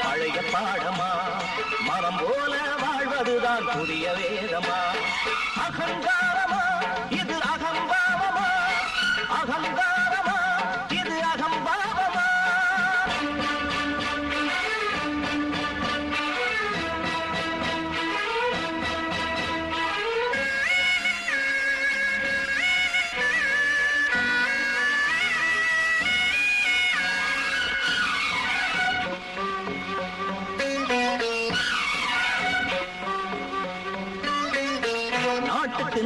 பழைய பாடமா மரம் போல வாழ்வதுதான் புதிய வேதமா அகங்காரமா இது அகம்பாவமா அகங்காரமா இது அகம்பாவமா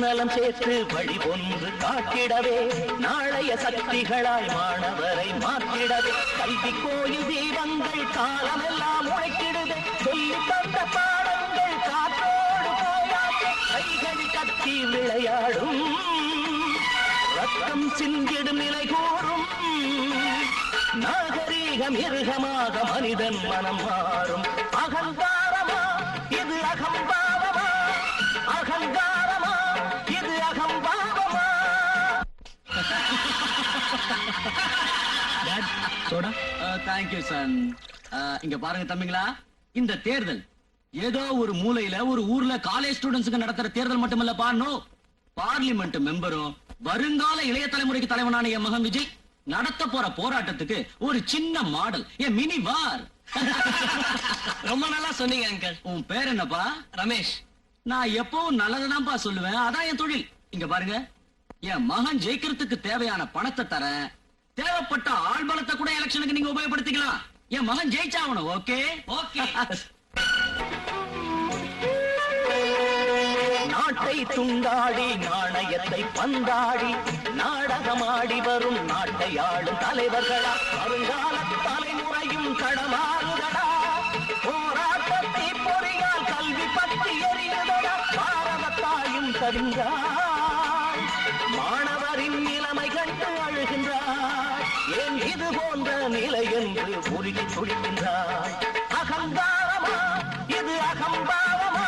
நலம் சேர்த்து வழி ஒன்று காட்டிடவே நாளைய சக்திகளாய் மாணவரை மாற்றிடவே கல்வி கோயில் தீபங்கள் காலமெல்லாம் உழைத்திடுது சொல்லி தந்த பாடங்கள் காற்றோடு போயாச்சு கைகள் கத்தி விளையாடும் ரத்தம் சிந்திடும் நிலை கூறும் நாகரீகம் மிருகமாக மனிதன் மனம் மாறும் அகங்காரமா இது அகம்பாவமா அகங்காரமா இது அகம்பாவமா சோடா தேங்க்யூ சன். இங்க பாருங்க தம்பிங்களா, இந்த தேர்தல் ஏதோ ஒரு மூலையில ஒரு ஊர்ல காலேஜ் ஸ்டூடெண்ட்ஸ்க்கு நடத்துற தேர்தல் மட்டுமல்லப்பா. நோ, பார்லிமெண்ட் மெம்பரும் வருங்கால இளைய தலைமுறைக்கு தலைவனான என் மகன் விஜய் நடத்த போற போராட்டத்துக்கு ஒரு சின்ன மாடல், என் மினி வார். ரொம்ப நல்லா சொன்னீங்க அங்கிள். உன் பேர் என்னப்பா? ரமேஷ். நான் எப்பவும் நல்லதுதான்ப்பா சொல்லுவேன், அதான் என் தொழில். இங்க பாருங்க, என் மகன் ஜெயிக்கிறதுக்கு தேவையான பணத்தை தரேன், தேவைப்பட்ட ஆள் பலத்தை கூட எலெக்ஷனுக்கு நீங்க உபயோகப்படுத்திக்கலாம். என் மகன் ஜெயிச்சாகணும். Okay okay. நாட்டை துண்டாடி நாணயத்தை பந்தாடி நாடகமாடி வரும் நாட்டை ஆளும் தலைவர்களா வருங்கால தலைமுறையும் கடமாறுதடா போராட்டத்தை பொறியால் கல்வி பற்றி எறியுதடா பாரதத்தாயும் சரிந்தாள் மாணவரின் நிலைமை கண்டு அழுகின்றார் ஏன் இது போன்ற நிலை என்று உருகி துடிக்கின்றார் அகங்காரமா இது அகம்பாவமா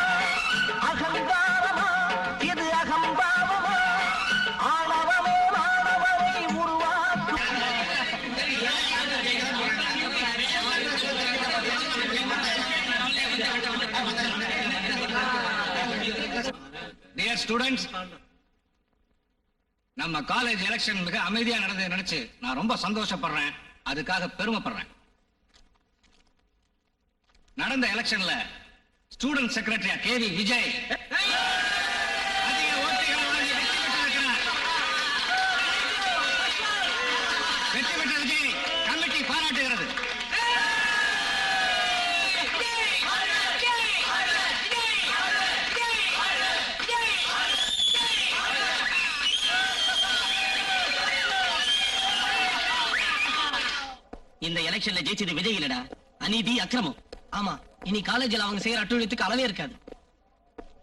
அகங்காரமா இது அகம்பாவமா ஆணவமே மாணவரை உருவாக்கும். டியர் ஸ்டூடெண்ட்ஸ், நம்ம காலேஜ் எலெக்ஷன் மிக அமைதியா நடந்ததை நினைச்சு நான் ரொம்ப சந்தோஷப்படுறேன், அதுக்காக பெருமைப்படுறேன். நடந்த எலெக்ஷன்ல ஸ்டூடெண்ட் செக்ரட்டரியா கேவி விஜய் அதிக ஓட்டுகளை வாங்கி வெற்றி பெற்றிருக்கிறார். வெற்றி பெற்ற விஜய் கமிட்டி பாராட்டுகிறது. இந்த எலெக்ஷன்ல ஜெயிச்சது விஜய் இல்லடா, அநீதி அக்கிரமம். ஆமா, இனி காலேஜ்ல அவங்க செய்யற அட்டூழியத்துக்கு அளவே இருக்காது.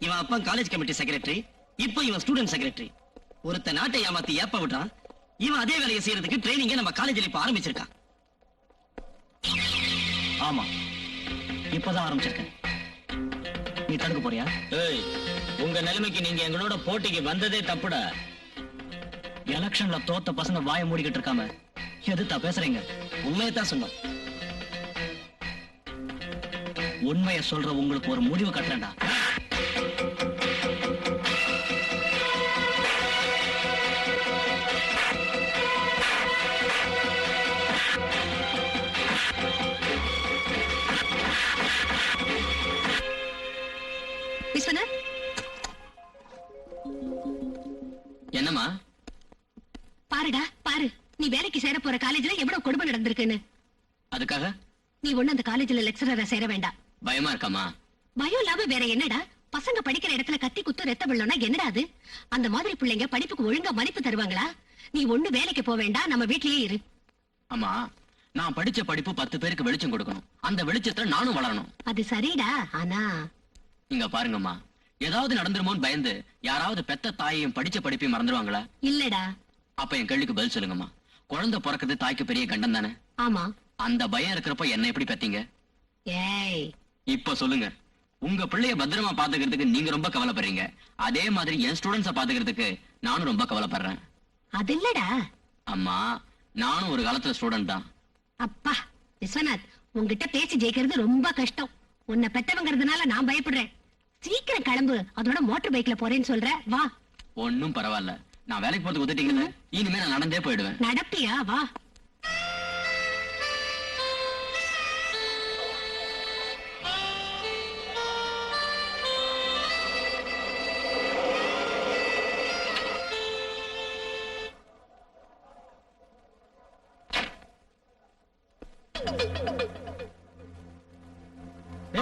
இவன் அப்பா காலேஜ் கமிட்டி செக்ரட்டரி, இப்போ இவன் ஸ்டூடெண்ட் செக்ரட்டரி. ஒருத்த நாட்டை ஏமாத்தி ஏப்ப விட்டான், இவன் அதே வேலையை செய்யறதுக்கு ட்ரைனிங்க நம்ம காலேஜ்ல இப்ப ஆரம்பிச்சிருக்கான். ஆமா, இப்பதான் ஆரம்பிச்சிருக்கேன். நீ தடுக்க போறியா? ஏய், உங்க நிலைமைக்கு நீங்க எங்களோட போட்டிக்கு வந்ததே தப்புடா. எலெக்ஷன்ல தோத்த பசங்க வாயை மூடிக்கிட்டு இருக்காம எதுத்தா பேசுறீங்க? உண்மையத்தான் சொன்னோம். உண்மையை சொல்ற உங்களுக்கு ஒரு முடிவு கட்டுறேன்டா. விஸ்வநாத், என்னம்மா? பாருடா பாரு, நீ வேலைக்கு சேர போற காலேஜ்ல எவ்வளவு கொடுமை நடந்திருக்குன்னு. அதுக்காக நீ ஒண்ணு அந்த காலேஜ்ல லெக்சரரா சேர வேண்டாம். பயமா இருக்காமா? பயம் இல்லாம வேற என்னடா? பசங்க படிக்கிற இடத்துல கத்தி குத்து ரத்த வெள்ளம்னா என்னடா அது? அந்த மாதிரி பிள்ளைங்க படிப்புக்கு ஒழுங்கா மதிப்பு தருவாங்களா? நீ ஒண்ணு வேலைக்கு போக வேண்டாம், நம்ம வீட்லயே இரு. அம்மா, நான் படிச்ச படிப்பு 10 பேருக்கு வெளிச்சம் கொடுக்கணும். அந்த வெளிச்சத்துல நானும் வளரணும். அது சரிடா, ஆனா இங்க பாருங்கம்மா, ஏதாவது நடந்துருமோன்னு பயந்து யாராவது பெத்த தாயையும் படிச்ச படிப்பையும் மறந்துடுவாங்களா? இல்லடா. அப்ப என் கேள்விக்கு பதில் சொல்லுங்கம்மா. குழந்தை பிறக்கிறது தாய்க்கு பெரிய கண்டம் தானே? ஆமா. அந்த பயம் இருக்கிறப்ப என்ன எப்படி பெத்தீங்க? ஏய், இப்ப சொல்லுங்க. உங்க பிள்ளைய பத்திரமா பாத்துக்கிறதுக்கு நீங்க ரொம்ப கவலைப்படுறீங்க, அதே மாதிரி என் ஸ்டூடெண்ட்ஸ பாத்துக்கிறதுக்கு நானும் ரொம்ப கவலைப்படுறேன். அது இல்லடா. அம்மா, நானும் ஒரு காலத்துல ஸ்டூடெண்ட் தான். அப்பா விஸ்வநாத், உன்கிட்ட பேசி ஜெயிக்கிறது ரொம்ப கஷ்டம். உன்னை பெத்தவங்கிறதுனால நான் பயப்படுறேன். சீக்கிரம் கிளம்பு, அதோட மோட்டார் பைக்ல போறேன்னு சொல்ற. வா. ஒண்ணும் பரவாயில்ல, நான் வேலைக்கு போறதுக்கு ஒத்துட்டீங்கல்ல, இனிமே நான் நடந்தே போயிடுவேன். நடப்பியா? வா.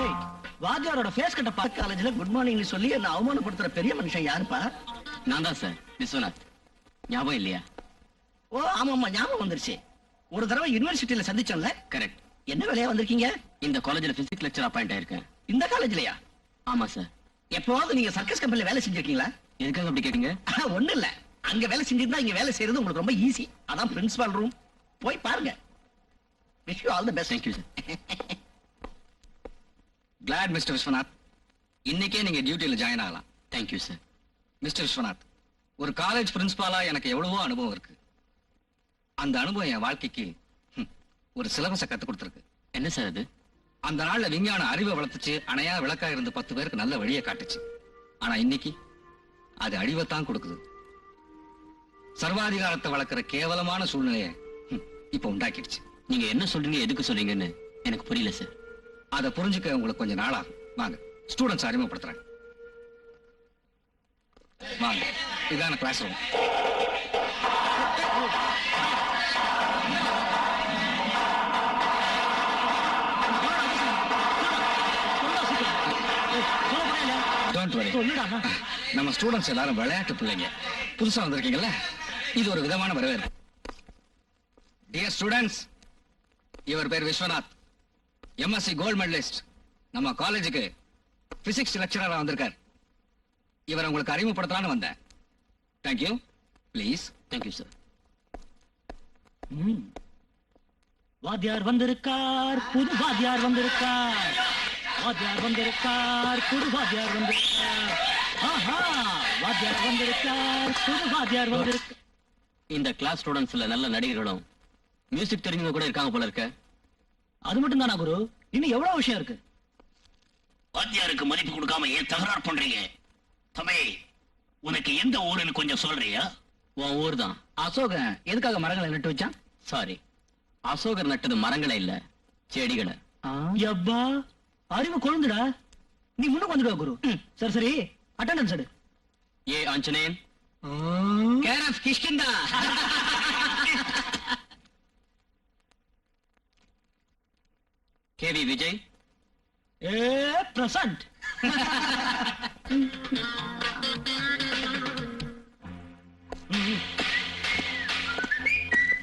ஏய், வாத்தியாரோட ஃபேஸ் கட்ட பார்க்க காலேஜ்ல குட் மார்னிங் சொல்லி என்ன அவமானப்படுத்துற பெரிய மனுஷன் யாருப்பா? நான் தான் சார், விஸ்வநாத். ஞாபகம் இல்லையா? ஓ ஆமாமா, ஞாபகம் வந்துருச்சு. ஒரு தடவை யுனிவர்சிட்டியில சந்திச்சோம்ல. கரெக்ட். என்ன வேலையா வந்திருக்கீங்க? இந்த காலேஜ்ல பிசிக்ஸ் லெக்சர் அப்பாயிண்ட் ஆயிருக்கேன். இந்த காலேஜ்லயா? ஆமா சார். எப்பவாவது நீங்க சர்க்கஸ் கம்பெனில வேலை செஞ்சிருக்கீங்களா? எதுக்காக அப்படி கேட்டீங்க? ஒண்ணு இல்ல, அங்க வேலை செஞ்சிருந்தா இங்க வேலை செய்யறது உங்களுக்கு ரொம்ப ஈஸி. அதான் பிரின்சிபால் ரூம், போய் பாருங்க. Wish you all the best. Thank you sir. Glad mister Viswanath, இன்னைக்கே நீங்க டியூட்டில ஜாயின் ஆகலாம். Thank you sir. மிஸ்டர் விஸ்வநாத், ஒரு காலேஜ் பிரின்சிபாலா எனக்கு எவ்வளவோ அனுபவம் இருக்கு. அந்த அனுபவம் என் வாழ்க்கைக்கு ஒரு சிலபஸை கத்து கொடுத்துருக்கு. என்ன சார் அது? அந்த நாள்ல விஞ்ஞான அறிவை வளர்த்துச்சு, அணையா விளக்கா இருந்து 10 பேருக்கு நல்ல வழியை காட்டுச்சு. ஆனா இன்னைக்கு அது அழிவைத்தான் கொடுக்குது. சர்வாதிகாரத்தை வளர்க்கிற கேவலமான சூழ்நிலையை இப்ப உண்டாக்கிடுச்சு. நீங்க என்ன சொல்றீங்க, எதுக்கு சொல்றீங்கன்னு எனக்கு புரியல சார். அதை புரிஞ்சுக்க உங்களுக்கு கொஞ்சம் நாளாகும். வாங்க, ஸ்டூடெண்ட்ஸ் அறிமுகப்படுத்துறேன். வாங்க, இதான கிளாஸ் ரூம். Don't worry. நம்ம ஸ்டூடெண்ட்ஸ் எல்லாரும் விளையாட்டு பிள்ளைங்க. புதுசா வந்திருக்கீங்கல்ல, இது ஒரு விதமான வரவேற்பு. டியர் ஸ்டூடெண்ட்ஸ், இவர் பேர் விஸ்வநாத், எம்எஸ்சி கோல்ட் மெடலிஸ்ட். நம்ம காலேஜுக்கு பிசிக்ஸ் லெக்சரரா வந்திருக்கார். இவர் உங்களுக்கு அறிமுகப்படுத்தலாம்னு வந்தேன். தேங்க்யூ. ப்ளீஸ். Thank you sir. வாத்தியார் வந்திருக்கார், புது வாத்தியார் வந்திருக்கார். வாத்தியார் வந்திருக்கார், புது வாத்தியார் வந்திருக்கார். ஆஹா, வாத்தியார் வந்திருக்கார், புது வாத்தியார் வந்திருக்கார். இந்த கிளாஸ் ஸ்டூடெண்ட்ஸ்ல நல்ல நடிகர்களும் மியூசிக் தெரிஞ்சவங்க கூட இருக்காங்க போல இருக்க. அது மட்டும் தானா குரு? இன்னும் எவ்வளவு விஷயம் இருக்கு. வாத்தியாருக்கு மதிப்பு கொடுக்காம ஏன் தகராறு பண்றீங்க? தம்பி, உனக்கு எந்த ஊருன்னு கொஞ்சம் சொல்றியா? உன் ஊர் தான். அசோகன் எதுக்காக மரங்களை நட்டு வச்சான்? சாரி, அசோகர் நட்டது மரங்களே இல்ல, செடிகளை. யப்பா, அறிவு கொழுந்துடா. நீ முன்னுக்கு வந்துடுவா குரு. சரி சரி, அட்டெண்டன்ஸ் எடு. A Anjaneyan, care of Kishkindha. K V Vijay, ஏ பிரசன்ட்.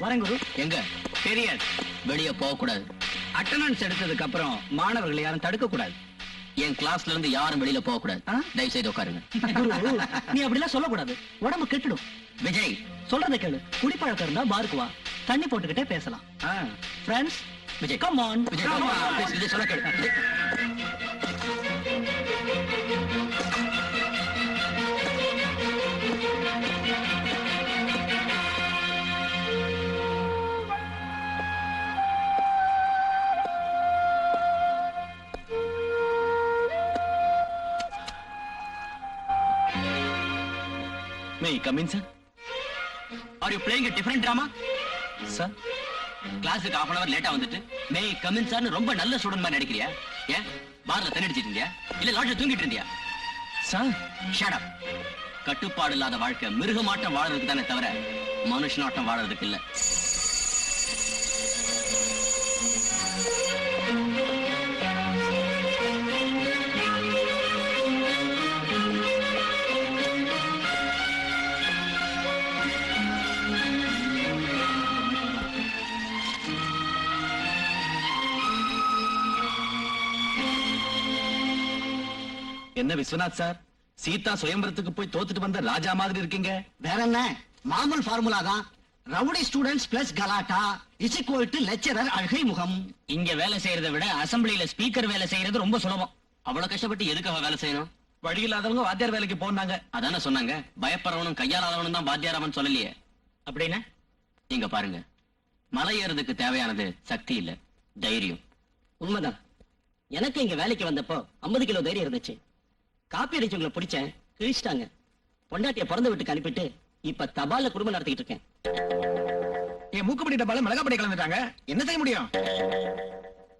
வரேன் குரு. எங்க? பெரியார். வெளியே போக கூடாது. அட்டெண்டன்ஸ் எடுத்ததுக்கு அப்புறம் மாணவர்களை யாரும் தடுக்க கூடாது. என் கிளாஸ்ல இருந்து யாரும் வெளியில போக கூடாது. ஆ? தயவு செய்து உட்காருங்க. குரு, நீ அப்படிலாம் சொல்லக்கூடாது, உடம்பு கெட்டுடும். விஜய், சொல்றதை கேளு. குடிப்பழக்கம் இருந்தா பாருக்கு வா, தண்ணி போட்டுக்கிட்டே பேசலாம். Friends, Vijay, come on. Vijay, please, Vijay சொல்ல கேளு. Vijay. May come in sir. Are you playing a different drama? Sir கிளாஸுக்கு half an hour லேட்டா வந்துட்டு மே கம் இன் சார்னு ரொம்ப நல்ல ஸ்டூடண்ட் மாதிரி நடிக்கிறியா? ஏன் பார்ல தண்ணி அடிச்சிட்டு இருந்தியா இல்ல லாட்ஜ்ல தூங்கிட்டு இருந்தியா? Sir shut up. கட்டுப்பாடு இல்லாத வாழ்க்கை மிருகமாட்டம் வாழறதுக்கு தானே தவிர மனுஷனாட்டம் வாழறதுக்கு இல்ல. என்ன விஸ்வநாத் சார், சீதா சுயம்பரத்துக்கு போய் தோத்துட்டு வந்த ராஜா மாதிரி இருக்கீங்க. வேற என்ன, மாமூல் ஃபார்முலா தான். ரவுடி ஸ்டூடெண்ட்ஸ் பிளஸ் கலாட்டா இஸ் ஈக்குவல் டு லெக்சரர் அழகை முகம். இங்க வேலை செய்யறதை விட அசம்பிளில ஸ்பீக்கர் வேலை செய்யறது ரொம்ப சுலபம். அவ்வளவு கஷ்டப்பட்டு எதுக்காக வேலை செய்யணும்? வழி இல்லாதவங்க வாத்தியார் வேலைக்கு போனாங்க. அதானே சொன்னாங்க. பயப்படுறவனும் கையாளாதவனும் தான் வாத்தியாராமன் சொல்லலையே. அப்படின்னா இங்க பாருங்க, மலை ஏறதுக்கு தேவையானது சக்தி இல்ல, தைரியம். உண்மைதான். எனக்கு இங்க வேலைக்கு வந்தப்போ 50 கிலோ தைரியம் இருந்துச்சு. காப்பி அடிச்சவங்களை பிடிச்சேன், கிழிச்சிட்டாங்க. பொண்டாட்டிய பிறந்த வீட்டுக்கு அனுப்பிட்டு இப்ப தபால்ல குடும்பம் நடத்திட்டு இருக்கேன். என் மூக்குப்படி டப்பால மிளகாப்படி கலந்துட்டாங்க, என்ன செய்ய முடியும்?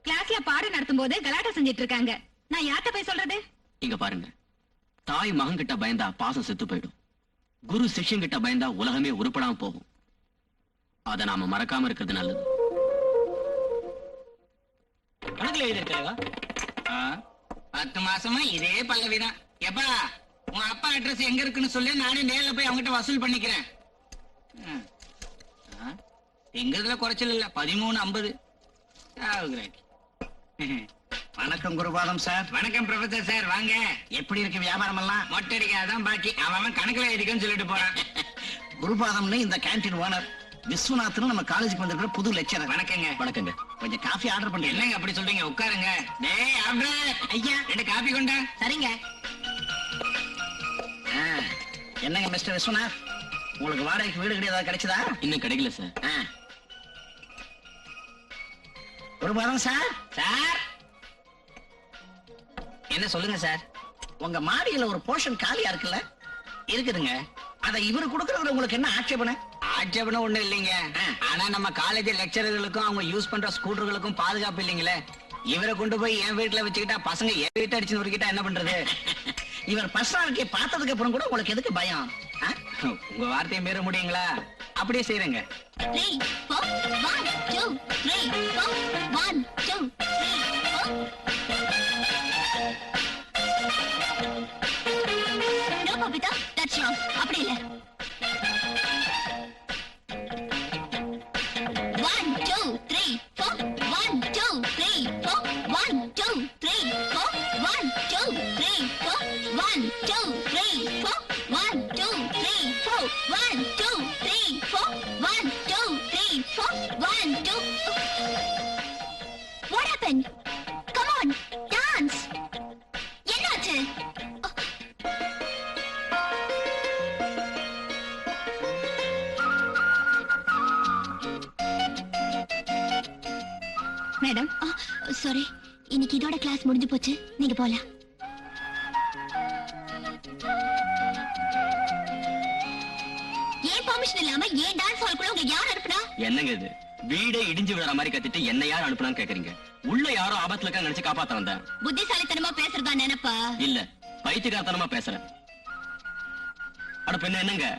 கிளாஸ்ல பாடம் நடத்தும் போது கலாட்டா செஞ்சிட்டு இருக்காங்க. நான் யார்கிட்ட போய் சொல்றது? இங்க பாருங்க, தாய் மகன் கிட்ட பயந்தா பாசம் செத்து போயிடும். குரு சிஷ்யன் கிட்ட பயந்தா உலகமே உருப்படாம போகும். அத நாம மறக்காம இருக்கிறது நல்லது. கணக்குல எழுதிருக்கா? 10 மாசமா இதே பல்லவிதான். எப்பா உன் அப்பா அட்ரஸ் எங்க இருக்குன்னு சொல்லி நானே நேர்ல போய் அவங்ககிட்ட வசூல் பண்ணிக்கிறேன். எங்கதுல குறைச்சல் இல்ல, 13.50. வணக்கம் குருபாதம் சார். வணக்கம் ப்ரொஃபசர் சார், வாங்க. எப்படி இருக்கு வியாபாரம் எல்லாம்? மொட்டடிக்காதான் பாக்கி. அவன் கணக்குல எழுதிக்கன்னு சொல்லிட்டு போறான். குருபாதம்னு இந்த கேண்டீன் ஓனர் விஸ்வநாத்னு நம்ம காலேஜுக்கு வந்திருக்கிற புது லெக்சரர். வணக்கங்க. வணக்கங்க. கொஞ்சம் காஃபி ஆர்டர் பண்றீங்க? என்னங்க அப்படி சொல்றீங்க, உட்காருங்க. டேய் ஆப்டர் ஐயா, 2 காபி கொண்டா. சரிங்க. என்னங்க மிஸ்டர் விஸ்வநாத், உங்களுக்கு வாடகைக்கு வீடு கிடையாது கிடைச்சதா? இன்னும் கிடைக்கல சார். குருபாதம் சார். சார் என்ன சொல்லுங்க சார். உங்க மாடியில ஒரு போர்ஷன் காலியா இருக்குல்ல? இருக்குதுங்க. அதை இவரு கொடுக்கறதுல உங்களுக்கு என்ன ஆட்சேபனை? ஆட்சேபனை ஒண்ணு இல்லைங்க. ஆனா நம்ம காலேஜ் லெக்சரர்களுக்கும் அவங்க யூஸ் பண்ற ஸ்கூட்டர்களுக்கும் பாதுகாப்பு இல்லைங்களே. இவரை கொண்டு போய் என் வீட்டுல வச்சுக்கிட்டா பசங்க என் வீட்டை அடிச்சு நொறுக்கிட்டா என்ன பண்றது? இவர் பர்சனாலிட்டியை பார்த்ததுக்கு அப்புறம் கூட உங்களுக்கு எதுக்கு பயம்? உங்க வார்த்தையை மீற முடியுங்களா? அப்படியே செய்யறேங்க. 3 4 1 2 3 4 1 2 3 4. No Babita, that's wrong. அப்படி இல்ல. 1 2 3 4 1 2 3 4 1 2 3 4 1 2 3 4 1 2 3 4 1 2 3 4 1 2 3 4 1 2 3 4 1 2. What happened? Come on, dance. என்னாச்சு? மேடம், சாரி, இன்னைக்கு இதோட கிளாஸ் முடிஞ்சு போச்சு, நீங்க போலாம். ஏன் பெர்மிஷன் இல்லாம ஏன் டான்ஸ் ஹால்க்குள்ள உங்க யார் அனுப்புனா? என்னங்க இது, வீடே இடிஞ்சு விடுற மாதிரி கத்திட்டு என்ன யார் அனுப்புனான்னு கேக்குறீங்க? உள்ள யாரோ ஆபத்துல இருக்கா நினைச்சு காப்பாத்த வந்தேன். புத்திசாலித்தனமா பேசுறதா நினைப்பா? இல்ல, பைத்தியக்காரத்தனமா பேசுறேன். அட பெண்ணு, என்னங்க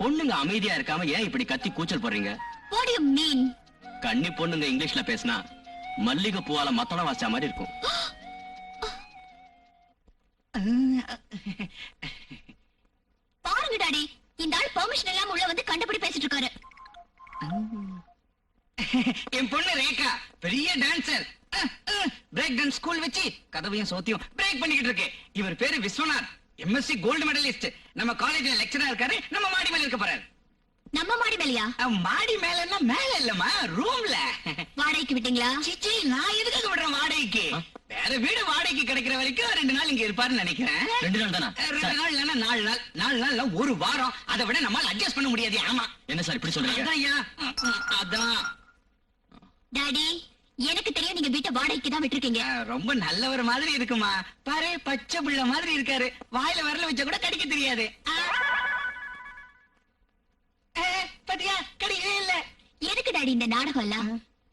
பொண்ணுங்க அமைதியா இருக்காம ஏன் இப்படி கத்தி கூச்சல் போடுறீங்க? What do you mean? கன்னி பொண்ணுங்க இங்கிலீஷ்ல பேசினா மல்லிகை பூவால மத்தளம் வாசிச்ச மாதிரி இருக்கும். பாருங்க டாடி, இந்த ஆள் பெர்மிஷன் இல்லாம உள்ள வந்து கண்டபடி பேசிட்டு இருக்காரு. என் பொண்ணு ரேகா பெரிய டான்சர். பிரேக் டான்ஸ் ஸ்கூல் வச்சு கதவையும் சோத்தியும் பிரேக் பண்ணிக்கிட்டு இருக்கு. இவர் பேரு விஸ்வநாத், MSc கோல்டு மெடலிஸ்ட். நம்ம காலேஜ்ல லெக்சரா இருக்காரு. நம்ம மாடி மேல இருக்க போறாரு. நம்ம மாடி மேலையா? மாடி மேலன்னா மேல இல்லம்மா, ரூம்ல. வாடகைக்கு விட்டீங்களா? சிச்சி, நான் எதுக்காக விடுறேன் வாடகைக்கு? வேற வீடு வாடகைக்கு கிடைக்கிற வரைக்கும் 2 நாள் இங்க இருப்பாருன்னு நினைக்கிறேன். 2 நாள் தானா? 2 நாள் இல்லன்னா 4 நாள். 4 நாள்ல ஒரு வாரம். அதை விட நம்மால அட்ஜஸ்ட் பண்ண முடியாது. ஆமா. என்ன சார் இப்படி சொல்றீங்க? அதான்யா. அதான். டாடி, எனக்கு தெரியும் நீங்க வீட்டை வாடகைக்கு தான் விட்டுருக்கீங்க. ரொம்ப நல்லவர் மாதிரி இருக்குமா. பாரு, பச்சை பிள்ளை மாதிரி இருக்காரு. வாயில விரல வச்சா கூட கடிக்க தெரியாது. பாத்தியா கிடைக்கவே இல்ல. எதுக்கு டாடி இந்த நாடகம் எல்லாம்?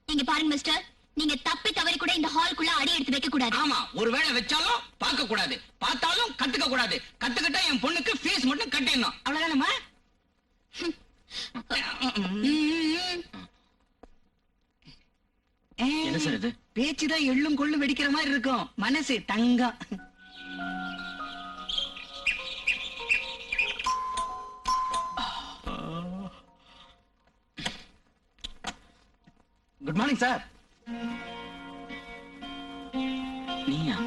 நீங்க பாருங்க மிஸ்டர், நீங்க தப்பி தவறி கூட இந்த ஹால்குள்ள அடி எடுத்து வைக்க கூடாது. ஆமா, ஒருவேளை வச்சாலும் பார்க்க கூடாது, பார்த்தாலும் கத்துக்க கூடாது. கத்துக்கிட்டா என் பொண்ணுக்கு ஃபீஸ் மட்டும் கட்டிடணும், அவ்வளவுதானம்மா? என்ன சார் இது? பேச்சுதான் எள்ளும் கொள்ளும் வெடிக்கிற மாதிரி இருக்கும், மனசு தங்கம். Good morning sir. நீயா?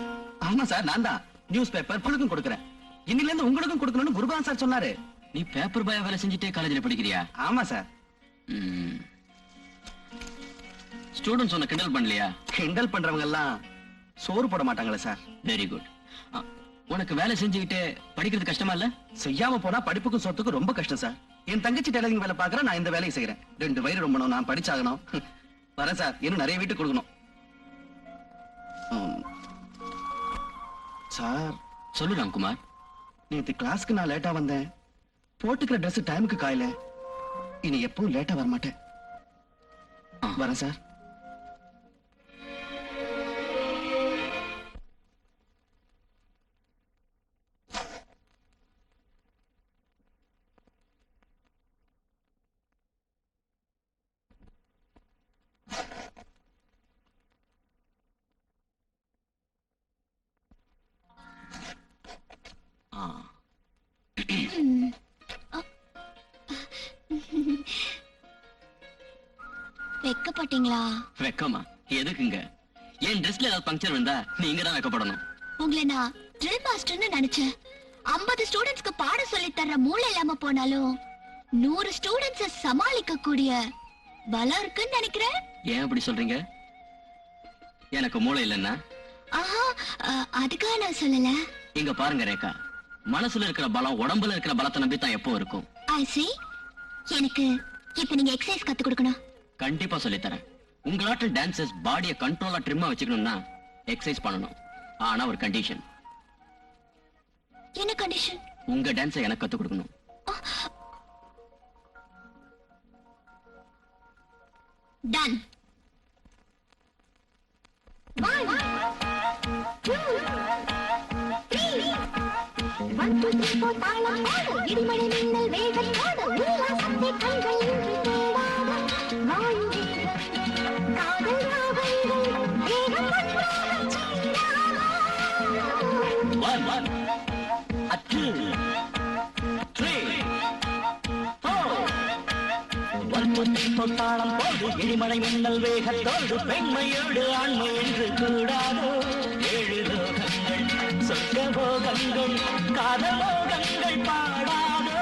ஆமா சார், நான் தான். நியூஸ் பேப்பர் புழுக்கும் கொடுக்கறேன். இன்னில இருந்து உங்களுக்கும் கொடுக்கணும்னு குருபான் சார் சொன்னாரு. நீ பேப்பர் பாய் வேலை செஞ்சுட்டே காலேஜ்ல படிக்கிறியா? ஆமா சார். ஸ்டூடெண்ட்ஸ் உன்னை கிண்டல் பண்ணலையா? கிண்டல் பண்றவங்க எல்லாம் சோறு போட மாட்டாங்களே சார். Very good. உனக்கு வேலை செஞ்சுக்கிட்டு படிக்கிறது கஷ்டமா இல்ல? செய்யாம போனா படிப்புக்கும் சொத்துக்கும் ரொம்ப கஷ்டம் சார். என் தங்கச்சி டெய்லரிங் வேலை பாக்குறேன், நான் இந்த வேலையை செய்யறேன். 2 வயிறு ரொம்பணும், நான் படிச்சாகணும். வரேன் சார், இன்னும் நிறைய வீட்டுக்கு கொடுக்கணும். சார் சொல்லு ராம்குமார். நேத்து கிளாஸ்க்கு நான் லேட்டா வந்தேன். போட்டுக்கிற Dress டைமுக்கு காயல. இனி எப்பவும் லேட்டா வர மாட்டேன். வரேன் சார். வெக்கப்பட்டீங்களா? வெக்கமா? எதுக்குங்க? என் ட்ரெஸ்ல ஏதாவது பங்க்சர் வந்தா நீங்க தான் வெக்கப்படணும். உங்களை நான் ட்ரில் மாஸ்டர்னு நினைச்சேன். 50 ஸ்டூடெண்ட்ஸ்க்கு பாடம் சொல்லி தர்ற மூளை இல்லாம போனாலும் 100 ஸ்டூடெண்ட்ஸ சமாளிக்க கூடிய பலம் இருக்குன்னு நினைக்கிறேன். ஏன் அப்படி சொல்றீங்க? எனக்கு மூளை இல்லைன்னா? ஆஹா, அதுக்காக நான் சொல்லல. இங்க பாருங்க ரேகா, மனசுல இருக்கிற பலம் உடம்புல இருக்கிற பலத்தை நம்பி தான் எப்போ இருக்கும். ஐ see. எனக்கு இப்ப நீங்க எக்ஸசைஸ் கத்து கொடுக்கணும். கண்டிப்பா சொல்லி தரேன். உங்களாட்ட டான்சர்ஸ் பாடியை கண்ட்ரோலா ட்ரிம்மா வச்சுக்கணும்னா எக்ஸசைஸ் பண்ணணும். ஆனா ஒரு கண்டிஷன். என்ன கண்டிஷன்? உங்க டான்ஸை எனக்கு கத்து கொடுக்கணும். டன். 1 2 3 1 2 3 4 தாளம் போடு, இடிமழை மின்னல் வேகத்தோடு, உல்லாசத்தை கண்கள் இன்றி தேடாத வாழ்வே. காதல் ராகங்கள் வேகம் ஒன்றாகச் சேராதா. 1 2 3 4 தாளம் போடு, இடிமலை மின்னல் வேகத்தோடு, பெண்மையோடு ஆண்மை என்று கூடாதோ. 7 லோகங்கள் சொர்க்க போகங்கள், காதல் போகங்கள் பாடாதோ.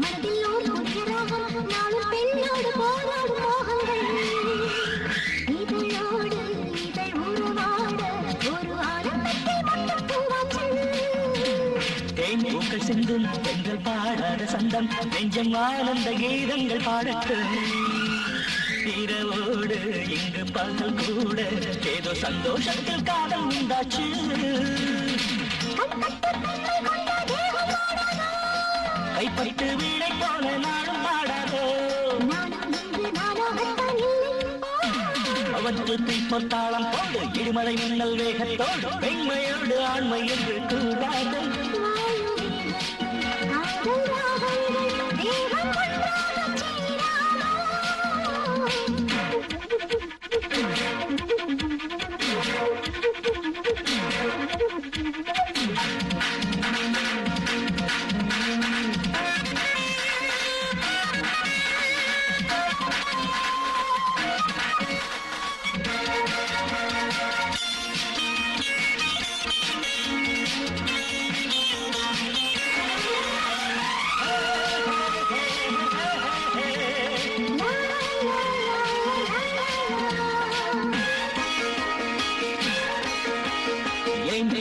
மனதில் ஓர் புதிய ராகம், நாளும் பெண்ணோடு போராடும் மோகங்கள். இதழோடு இதழ் உருவாட ஒரு ஆரம்பத்தில் மட்டும் பூவாஞ்சல். தேன் பூக்கள் சிந்தும் பெண்கள் பாடாத சந்தம், நெஞ்சம் ஆனந்த கீதங்கள் பாடட்டும். இரவோடு இங்கு பகல் கூட ஏதோ சந்தோஷத்தில் காதல் உண்டாச்சு. கைப்பட்டு வீணை போல நாளும் பாடாதோ. அவற்றுக்கு பொத்தாளம் போடு, இடிமலை மின்னல் வேகத்தோடு, பெண்மையோடு ஆண்மை என்று கூடாது.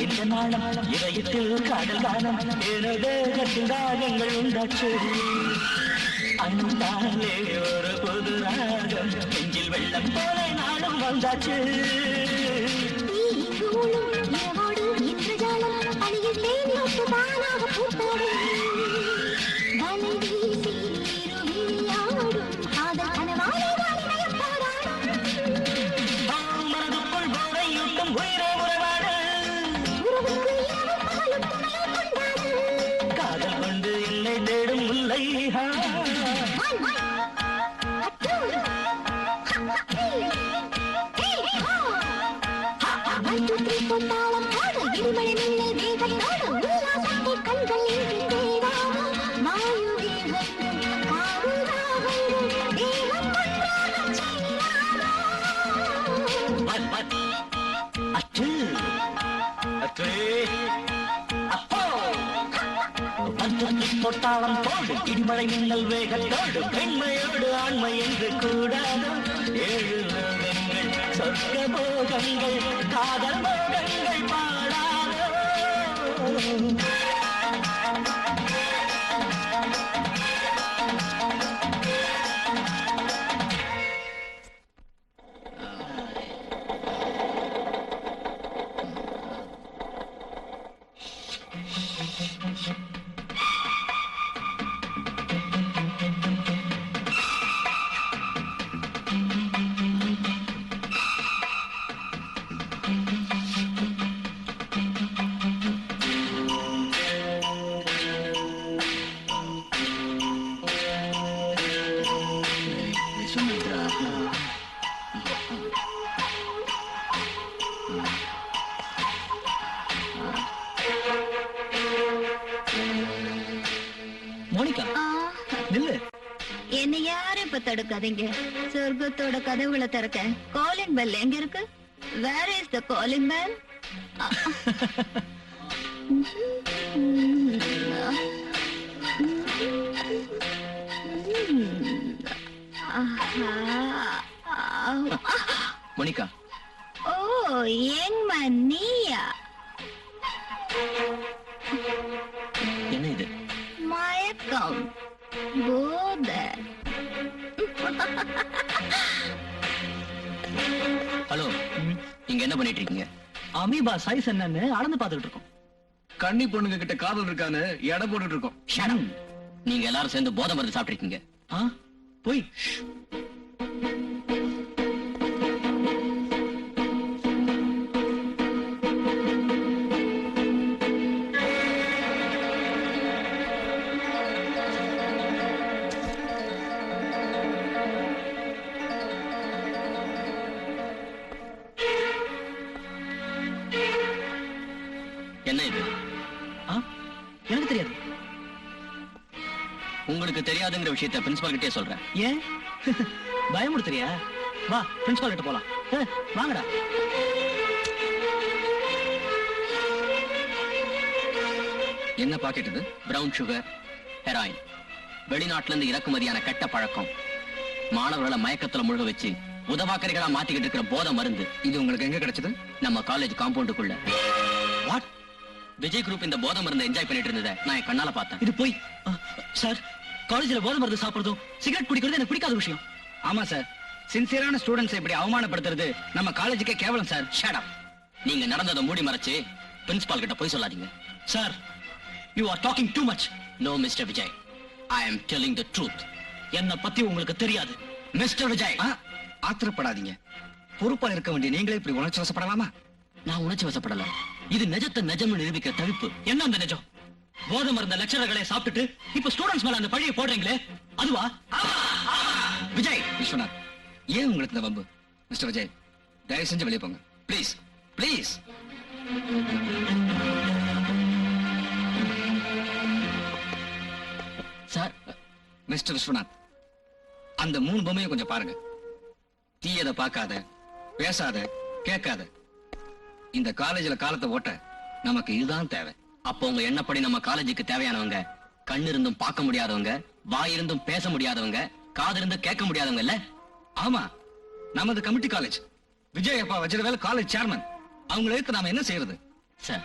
இந்த நாளம் இதயத்தில் காதல் காலம் எனது ராகங்கள் உண்டாச்சு அன்பாலே ஒரு புது ராகம் நெஞ்சில் வெள்ளம் போல நாளும் வந்தாச்சு மனதுக்குள் போதையூட்டும் உயிரை உறவாடு காதல் கொண்டு என்னை தேடும் முல்லை அச்சு அற்றே அப்போ பொட்டாளம் போடு இடிமழை மின்னல் வேகத்தோடு பெண்மையோடு ஆண்மை என்று கூடாது ஏழு லோகங்கள் சொர்க்க போகங்கள் காதல் மோகங்கள் பாடாதோ மோனிகா நில்லு. என்ன யாரும் இப்ப தடுக்காதீங்க. சொர்க்கத்தோட கதவுகளை திறக்க காலிங் பெல் எங்க இருக்கு? Where is the calling bell? Monica, ஓ எங்க நீயா? என்ன இது? மயக்கம் போத. ஹலோ, நீங்க என்ன பண்ணிட்டு இருக்கீங்க? அமீபா சைஸ் என்னன்னு அளந்து பார்த்துட்டு இருக்கோம். கன்னி பொண்ணுங்க கிட்ட காதல் இருக்கான்னு எடை போட்டுட்டு இருக்கோம். Shut up. நீங்க எல்லாரும் சேர்ந்து போதை மருந்து சாப்பிட்டிருக்கீங்க. போய் என்ன இது? எனக்கு தெரியாது. உங்களுக்கு தெரியாதுங்கிற விஷயத்தை பிரின்சிபால் கிட்டே சொல்றேன். ஏன் பயமுடுத்துறியா? வா பிரின்சிபால் கிட்ட போலாம். வாங்கடா. என்ன பாக்கெட் இது? Brown sugar, heroin. வெளிநாட்டுல இருந்து இறக்குமதியான கெட்ட பழக்கம். மாணவர்களை மயக்கத்துல முழுக வச்சு உதவாக்கரைகளா மாத்திக்கிட்டு இருக்கிற போதை மருந்து. இது உங்களுக்கு எங்க கிடைச்சது? நம்ம காலேஜ் காம்பவுண்டுக்குள்ள. வாட்? விஜய் குரூப் இந்த போதை மருந்தை என்ஜாய் பண்ணிட்டு இருந்ததை நான் என் கண்ணால பார்த்தேன். இது போய் சார், காலேஜ்ல போதை மருந்து சாப்பிடுறதும் சிகரெட் குடிக்கிறது எனக்கு பிடிக்காத விஷயம். ஆமா சார், சின்சியரான ஸ்டூடெண்ட்ஸ் இப்படி அவமானப்படுத்துறது நம்ம காலேஜுக்கே கேவலம் சார். Shut up. நீங்க நடந்ததை மூடி மறைச்சு பிரின்சிபால் கிட்ட போய் சொல்லாதீங்க. Sir, you are talking too much. No mister Vijay, I am telling the truth. என்ன பத்தி உங்களுக்கு தெரியாது. மிஸ்டர் விஜய், ஆத்திரப்படாதீங்க. பொறுப்பா இருக்க வேண்டிய நீங்களே இப்படி உணர்ச்சி வசப்படலாமா? நான் உணர்ச்சி வசப்படல. இது நிஜத்தை நிஜம்னு நிரூபிக்கிற தவிப்பு. என்ன அந்த நிஜம்? போதை மருந்த லெக்சரர்களை சாப்பிட்டுட்டு இப்ப ஸ்டூடெண்ட்ஸ் மேல அந்த பழியை போடுறீங்களே, அதுவா? விஜய், விஸ்வநாத், ஏன் உங்களுக்கு இந்த வம்பு? மிஸ்டர் விஜய், தயவு செஞ்சு வெளியே போங்க please. Please. Sir, mister Viswanath, அந்த 3 பொம்மையை கொஞ்சம் பாருங்க. தீயதை பார்க்காத, பேசாத, கேட்காத. இந்த காலேஜ்ல காலத்தை ஓட்ட நமக்கு இதுதான் தேவை. அப்போ உங்க எண்ணப்படி நம்ம காலேஜுக்கு தேவையானவங்க கண்ணு இருந்தும் பார்க்க முடியாதவங்க, வாய் இருந்தும் பேச முடியாதவங்க, காது இருந்தும் கேட்க முடியாதவங்க இல்ல? ஆமா, நமது கமிட்டி காலேஜ். விஜய் அப்பா வஜ்ரவேல் காலேஜ் சேர்மன். அவங்களை எடுத்து நாம என்ன செய்யறது? சார்,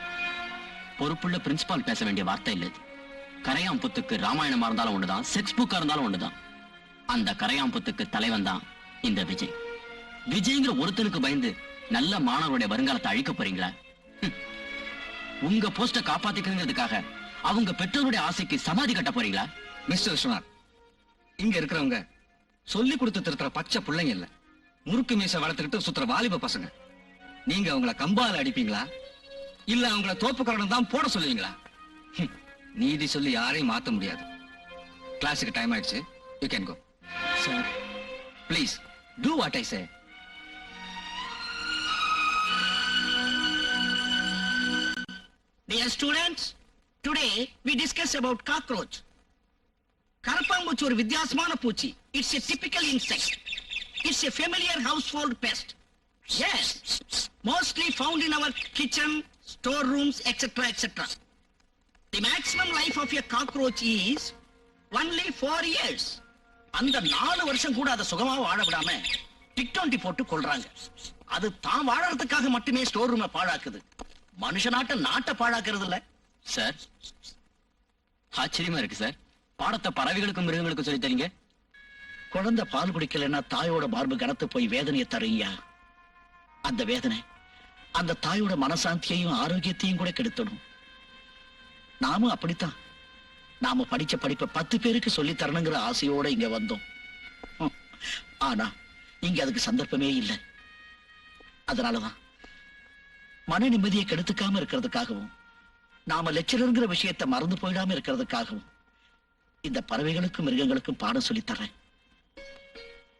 பொறுப்புள்ள பிரின்சிபால் பேச வேண்டிய வார்த்தை இல்லை இது. கரையாம்புத்துக்கு ராமாயணமா இருந்தாலும் ஒண்ணுதான், செக்ஸ் புக்கா இருந்தாலும் ஒண்ணுதான். அந்த கரையாம்புத்துக்கு தலைவன் தான் இந்த விஜய். விஜய்ங்கிற ஒருத்தனுக்கு பயந்து நல்ல மாணவருடைய வருங்காலத்தை அழிக்க போறீங்களா? உங்க போஸ்ட காப்பாத்திக்கிறதுக்காக அவங்க பெற்றோருடைய ஆசைக்கு சமாதி கட்ட போறீங்களா? மிஸ்டர் விஸ்வநாத், இங்க இருக்கிறவங்க சொல்லி கொடுத்து திருத்துற பச்சை பிள்ளைங்க இல்ல, முறுக்கு மீச வளர்த்துக்கிட்டு சுத்துற வாலிப பசங்க. நீங்க அவங்கள கம்பால அடிப்பீங்களா இல்ல அவங்கள தோப்பு காரணம் தான் போட சொல்லுவீங்களா? நீதி சொல்லி யாரையும் மாத்த முடியாது. கிளாஸுக்கு டைம் ஆயிடுச்சு. You can go. Sir, please do what I say. Dear students, today we discuss about cockroach. கரப்பாம்பூச்சி ஒரு வித்தியாசமான பூச்சி. It's a typical insect. It's a familiar household pest. Yes, mostly found in our kitchen, storerooms, etc., etc. The maximum life of a cockroach is only 4 years. அந்த 4 வருஷம் கூட அதை சுகமா வாழ விடாம டிக்-20 போட்டு கொள்றாங்க. அது தான் வாழறதுக்காக மட்டுமே ஸ்டோர் ரூமை பாழாக்குது. மனுஷனாட்ட நாட்டை பாழாக்குறது இல்ல. சார், ஆச்சரியமா இருக்கு சார். பாடத்தை பறவைகளுக்கும் மிருகங்களுக்கும் சொல்லி தரீங்க. குழந்தை பால் குடிக்கலன்னா தாயோட மார்பு கனத்து போய் வேதனையை தருங்கயா. அந்த வேதனை அந்த தாயோட மனசாந்தியையும் ஆரோக்கியத்தையும் கூட கெடுத்துடும். நாமும் அப்படித்தான். நாம படிச்ச படிப்பை 10 பேருக்கு சொல்லி தரணுங்கிற ஆசையோட இங்க வந்தோம். ஆனா இங்க அதுக்கு சந்தர்ப்பமே இல்லை. அதனாலதான் மன நிம்மதியை கெடுத்துக்காம இருக்கிறதுக்காகவும் நாம லெக்சரர்ங்கிற விஷயத்தை மறந்து போயிடாம இருக்கிறதுக்காகவும் இந்த பறவைகளுக்கும் மிருகங்களுக்கும் பாடம் சொல்லி தர்றேன்.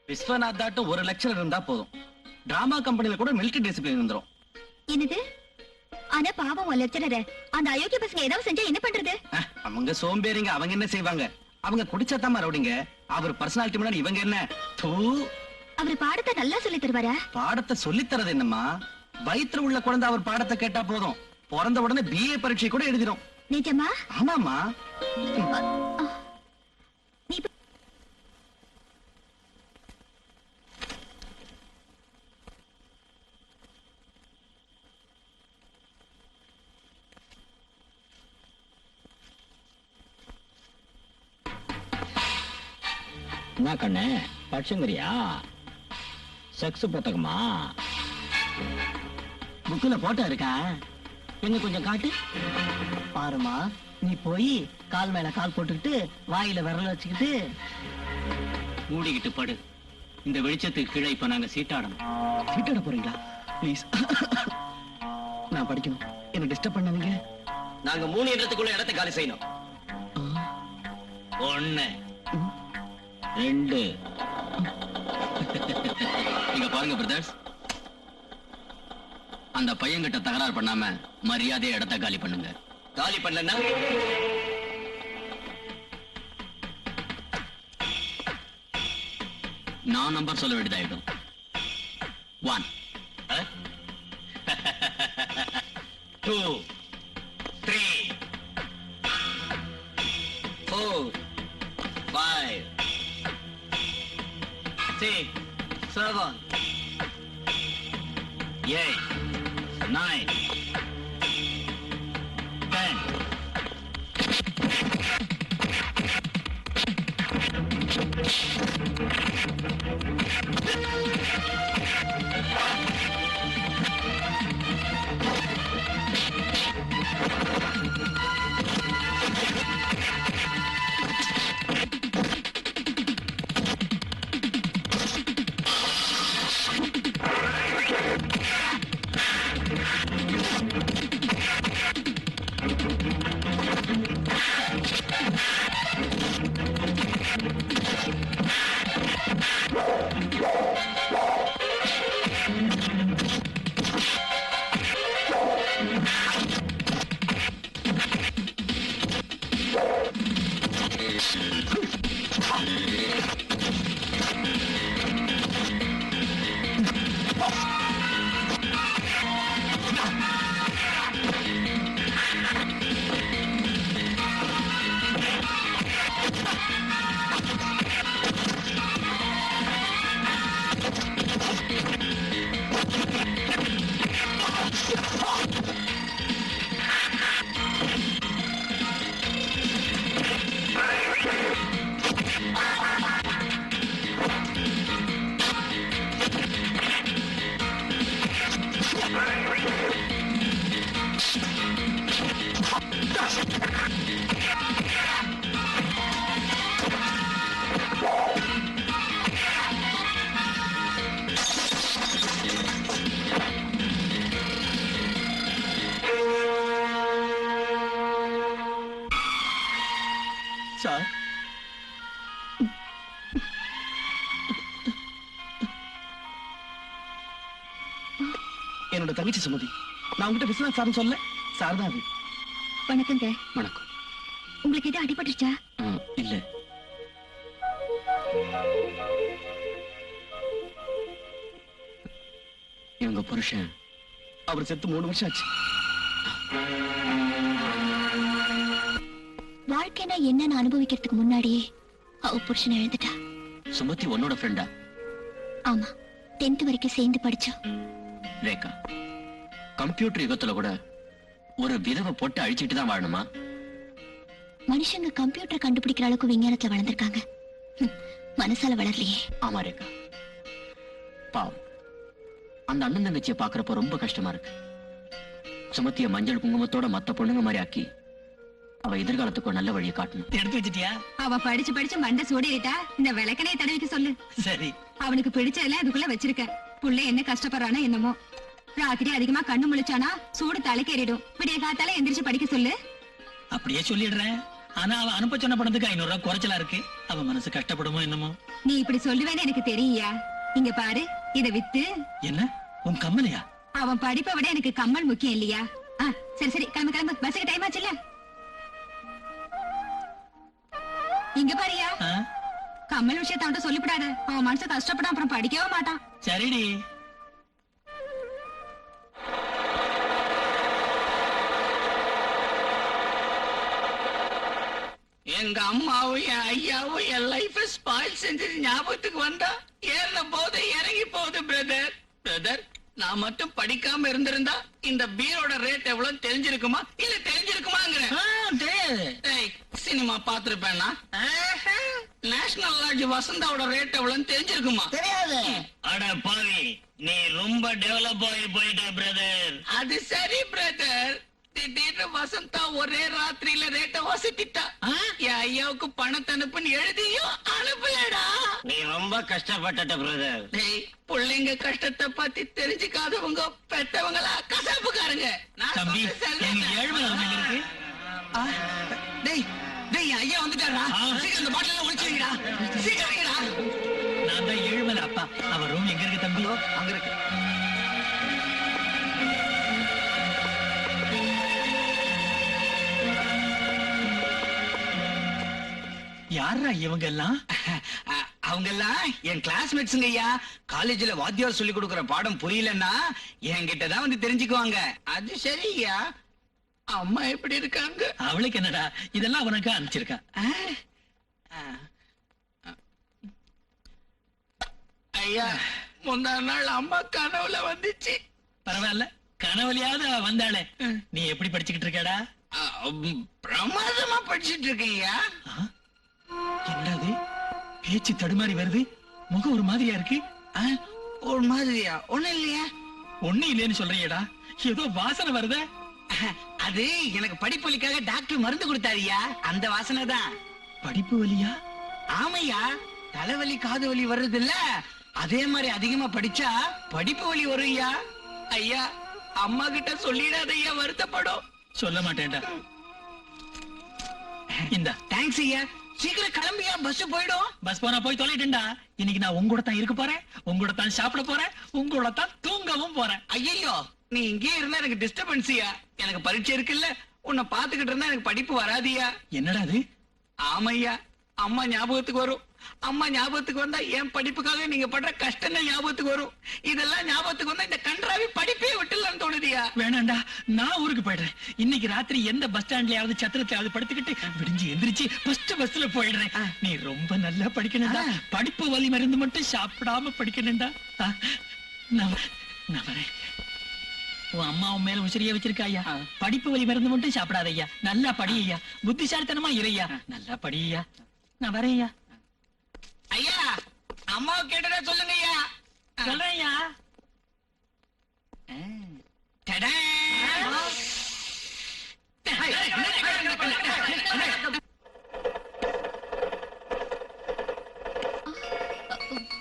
விஸ்வநாத் தாட்டும் ஒரு லெக்சர் இருந்தா போதும். டிராமா கம்பெனில கூட மிலிட்டரி டிசிப்ளின் இருந்துரும். என்னது? ஆனா பாவம் உன் லெக்சரர், அந்த அயோக்கிய பசங்க ஏதாவது செஞ்சா என்ன பண்றது? அவங்க சோம்பேறிங்க, அவங்க என்ன செய்வாங்க? அவங்க குடிச்சாத்தாம ரவுடிங்க. அவர் பர்சனாலிட்டி முன்னாடி இவங்க என்ன? தூ. அவர் பாடத்தை நல்லா சொல்லி தருவாரா? பாடத்தை சொல்லி தரது என்னம்மா? வயிற்றுல உள்ள குழந்தை அவர் பாடத்தை கேட்டா போதும், பிறந்த உடனே பிஏ பரீட்சை கூட எழுதிடும். நிஜமா? ஆமாமா. நீ என்ன கண்ணு படிச்சுங்கிறியா? செக்ஸ் புத்தகமா? புக்குல போட்டோ இருக்கா? எங்க கொஞ்சம் காட்டு. பாருமா, நீ போய் கால் மேல கால் போட்டுக்கிட்டு வாயில விரல் வச்சுக்கிட்டு மூடிக்கிட்டு படு. இந்த வெளிச்சத்துக்கு கீழே இப்ப நாங்க சீட்டாடணும். சீட்டாட போறீங்களா? ப்ளீஸ், நான் படிக்கணும். என்ன டிஸ்டர்ப் பண்ணாதீங்க. நாங்க 3 இடத்துக்குள்ள இடத்தை காலி செய்யணும். 1 2. இங்க பாருங்க பிரதர்ஸ், அந்த பையன்கிட்ட தகராறு பண்ணாம மரியாதையா இடத்த காலி பண்ணுங்க. காலி பண்ணலன்னா நான் நம்பர் சொல்ல வேண்டியதாயிடும். 1 2 3 4 5 6 7 8 9 10. சார், என்னோட தங்கச்சி சுமதி. நான் உங்ககிட்ட விஸ்வநாத் சார்னு சொல்ல, சார் தான் அது. வணக்கங்க. வணக்கம். உங்களுக்கு எது அடிபட்டுச்சா? இல்ல. இவங்க புருஷன் அவர் செத்து 3 வருஷம் ஆச்சு. வாழ்க்கைனா என்னன்னு அனுபவிக்கிறதுக்கு முன்னாடியே அவ புருஷனை எழுந்துட்டா. சுமதி உன்னோட ஃப்ரெண்டா? ஆமா, 10th வரைக்கும் சேர்ந்து படிச்சோம். ரேகா, கம்ப்யூட்டர் யுகத்துல கூட ஒரு விதவை போட்டு அழிச்சிட்டு தான் வாழணுமா? மனுஷங்க கம்ப்யூட்டர் கண்டுபிடிக்கிற அளவுக்கு விஞ்ஞானத்துல வளர்ந்திருக்காங்க. மனசால வளரலையே. ஆமா ரேகா, பாவம். அந்த அண்ணன் தங்கச்சியை பாக்குறப்ப ரொம்ப கஷ்டமா இருக்கு. சுமத்திய மஞ்சள் குங்குமத்தோட மத்த பொண்ணுங்க மாதிரி ஆக்கி அவ எதிர்காலத்துக்கு ஒரு நல்ல வழியை காட்டணும். எடுத்து வச்சிட்டியா? அவ படிச்சு படிச்சு மண்டை சூடிட்டா இந்த விளக்கணைய தடவிக்க சொல்லு. சரி. அவனுக்கு பிடிச்சதெல்லாம் அதுக்குள்ள வச்சிருக்க. புள்ள என்ன கஷ்டப்படுறானோ என்னமோ. ராத்திரி அதிகமா கண்ணு முழிச்சானா சூடு தலைக்கேறிடும். விடிய காத்தால எந்திரிச்சு படிக்க சொல்லு. அப்படியே சொல்லிடுறேன். ஆனா அவன் அனுப்ப சொன்ன பணத்துக்கு 500 ரூபாய் குறைச்சலா இருக்கு. அவன் மனசு கஷ்டப்படுமோ என்னமோ. நீ இப்படி சொல்லுவேன்னு எனக்கு தெரியுயா. இங்க பாரு, இத வித்து. என்ன உன் கம்மலையா? அவன் படிப்பை விட எனக்கு கம்மல் முக்கியம் இல்லையா? சரி சரி, கிளம்பு கிளம்பு, பஸ்ஸுக்கு டைம் ஆச்சுல்ல. இங்க பாரியா, கம்மல் விஷயத்த அவன்கிட்ட சொல்லிவிடாத. அவன் மனசு கஷ்டப்படும், அப்புறம் படிக்கவே மாட்டான். சரிடி. எங்க அம்மாவும் என் ஐயாவும் என் லைஃப் ஸ்பாயில் செஞ்சது ஞாபகத்துக்கு வந்தா ஏறின போது இறங்கி போகுது. பிரதர் பிரதர், நான் மட்டும் படிக்காம இருந்திருந்தா இந்த பீரோட ரேட் எவ்வளவு தெரிஞ்சிருக்குமா இல்ல தெரிஞ்சிருக்குமாங்கிற. சினிமா பாத்துருப்பேன்னா நேஷனல் லாட்ஜ் வசந்தாவோட ரேட் எவ்வளவு தெரிஞ்சிருக்குமா? தெரியாது. அட பாவி, நீ ரொம்ப டெவலப் ஆகி போயிட்ட பிரதர். அது சரி பிரதர், திடீர்னு வசந்தா ஒரே ராத்திரியில ரேட்ட வசத்திட்டா. என் ஐயாவுக்கு பணத்தை அனுப்புன்னு எழுதியும் அனுப்பலடா. நீ ரொம்ப கஷ்டப்பட்ட பிரதர். டேய், புள்ளைங்க கஷ்டத்தை பத்தி தெரிஞ்சுக்காதவங்க பெத்தவங்களா கசாப்புக்காரங்க. நான் தம்பி, சொல்றது எங்க சரிதானே? 7 மணி இருக்கு. டேய் டேய், என் ஐயா வந்துட்டாரா? சீக்கிரம் அந்த பாட்டில ஒளிச்சு வைங்கடா. சீக்கிரம் வைங்கடா. நான் தான் 7 மணி அப்பா. அவ ரூம் எங்க இருக்கு தம்பி? அங்க இருக்கு. யாரா இவங்க எல்லாம்? அவங்க எல்லாம் என் கிளாஸ்மேட்ஸுங்க ஐயா. காலேஜ்ல வாத்தியார் சொல்லி கொடுக்கிற பாடம் புரியலன்னா என்கிட்ட தான் வந்து தெரிஞ்சுக்குவாங்க. அது சரியா. அம்மா எப்படி இருக்காங்க? அவளுக்கு என்னடா, இதெல்லாம் அவனுக்கு அனுப்பிச்சிருக்கா. ஐயா, முந்தா நாள் அம்மா கனவுல வந்துச்சு. பரவாயில்ல, கனவுலையாவது அவ வந்தாளே. நீ எப்படி படிச்சுக்கிட்டு இருக்கடா? பிரமாதமா படிச்சிட்டு இருக்கீங்க. என்னது பேச்சு தடுமாறி வருது? முகம் ஒரு மாதிரியா இருக்கு. ஒரு மாதிரியா? ஒண்ணும் இல்லையா? ஒண்ணு இல்லைன்னு சொல்றியடா, ஏதோ வாசனை வருத. அது எனக்கு படிப்பொலிக்காக டாக்டர் மருந்து கொடுத்தாருயா, அந்த வாசனை தான். படிப்பு வலியா? ஆமையா, தலைவலி காது வலி வருது இல்ல, அதே மாதிரி அதிகமா படிச்சா படிப்பு வலி வரும்யா. ஐயா, அம்மா கிட்ட சொல்லிடாத ஐயா, வருத்தப்படும். சொல்ல மாட்டேன்டா. இந்த தேங்க்ஸ் ஐயா. சீக்கிரம் கிளம்பியா, பஸ் போயிடும். பஸ் போனா போய் தொலைட்டேன்டா. இன்னைக்கு நான் உங்க கூட தான் இருக்க போறேன், உங்க கூட தான் சாப்பிட போறேன், உங்க கூட தான் தூங்கவும் போறேன். ஐயோ, நீ இங்கே இருந்தா எனக்கு டிஸ்டர்பன்ஸ்யா. எனக்கு பரீட்சை இருக்குல்ல, உன்னை பாத்துக்கிட்டு இருந்தா எனக்கு படிப்பு வராதியா. என்னடா அது? ஆமையா, அம்மா ஞாபகத்துக்கு வரும். அம்மா ஞாபகத்துக்கு வந்தா என் படிப்புக்காக நீங்க படுற கஷ்டங்கள் ஞாபகத்துக்கு வரும். இதெல்லாம் ஞாபகத்துக்கு வந்தா இந்த கன்றாவி படிப்பே விட்டுலான்னு தோணுதியா. வேணாண்டா, நான் ஊருக்கு போயிடுறேன். இன்னைக்கு ராத்திரி எந்த பஸ் ஸ்டாண்ட்லயாவது சத்திரத்திலாவது படுத்துக்கிட்டு விடிஞ்சு எந்திரிச்சு ஃபர்ஸ்ட் பஸ்ல போயிடுறேன். நீ ரொம்ப நல்லா படிக்கணும்டா. படிப்பு வலி மருந்து மட்டும் சாப்பிடாம படிக்கணும்டா. நான் வரேன். உன் அம்மா உன் மேல உசிரியா வச்சிருக்கா ஐயா. படிப்பு வலி மருந்து மட்டும் சாப்பிடாத ஐயா. நல்லா படி ஐயா. புத்திசாலித்தனமா இறையா. நல்லா படி ஐயா. நான் வரேன் ஐயா. ஐயா, அம்மாவை கேட்டதா சொல்லுங்க ஐயா. சொல்றேன் ஐயா. டடா.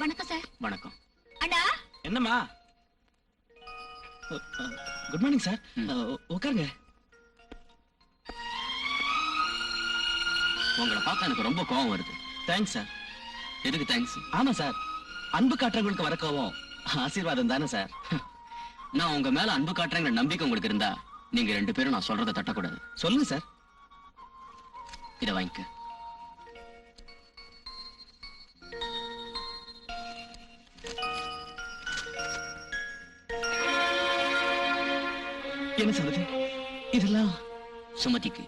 வணக்கம் சார். வணக்கம். அண்ணா, என்னம்மா? Good morning sir. உட்காருங்க. உங்களை பார்த்தா எனக்கு ரொம்ப கோவம் வருது. Thanks sir. எதுக்கு தேங்க்ஸ்? ஆமா சார், அன்பு காட்டுறவங்களுக்கு வர கோவம் ஆசீர்வாதம் தானே சார். நான் உங்க மேல அன்பு காட்டுறேங்கிற நம்பிக்கை உங்களுக்கு இருந்தா நீங்க 2 பேரும் நான் சொல்றதை தட்டக்கூடாது. சொல்லுங்க சார். இதை வாங்கிக்க. என்ன சொல்லுது இதெல்லாம்? சுமதிக்கு.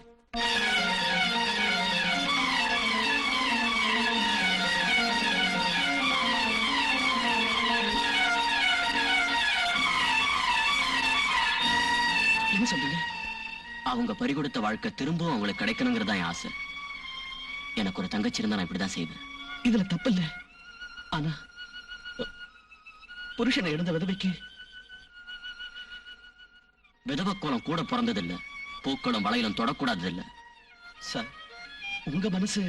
என்ன சொல்றீங்க? அவங்க பறிகொடுத்த வாழ்க்கை திரும்பவும் அவங்களுக்கு கிடைக்கணுங்கிறதா என் ஆசை. எனக்கு ஒரு தங்கச்சி இருந்தா நான் இப்படிதான் செய்வேன். இதுல தப்பு இல்ல. ஆனா புருஷனை இழந்த விதவைக்கு விதவக்கோலம் கூட பிறந்ததில்லை, பூக்களும் வளையலும் தொடக்கூடாததில்ல. சார், உங்க மனசு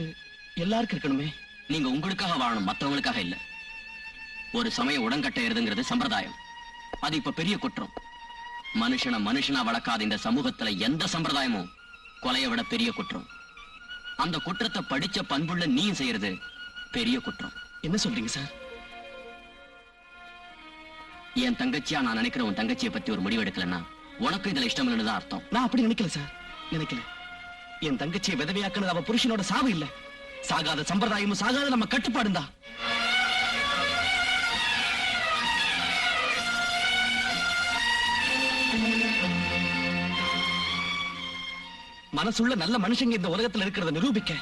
எல்லாருக்கும் இருக்கணுமே. நீங்க உங்களுக்காக வாழணும், மத்தவங்களுக்காக இல்ல. ஒரு சமயம் உடன்கட்டையறதுங்கிறது சம்பிரதாயம். அது இப்ப பெரிய குற்றம். மனுஷனா வளர்க்காத இந்த சமூகத்துல எந்த சம்பிரதாயமும் கொலையை விட பெரிய குற்றம். அந்த குற்றத்தை படிச்ச பண்புள்ள நீயும் செய்யறது பெரிய குற்றம். என்ன சொல்றீங்க சார்? என் தங்கச்சியா நான் நினைக்கிற உன் தங்கச்சியை பத்தி ஒரு முடிவு எடுக்கலன்னா உனக்கு இதுல இஷ்டம் இல்லைன்னு தான் அர்த்தம். நான் அப்படி நினைக்கல சார், நினைக்கல. என் தங்கச்சியை விதவையாக்குனது அவ புருஷனோட சாவு இல்ல, சாகாத சம்பிரதாயமும் சாகாத நம்ம கட்டுப்பாடும் தான். மனசுள்ள நல்ல மனுஷங்க இந்த உலகத்துல இருக்கிறத நிரூபிக்க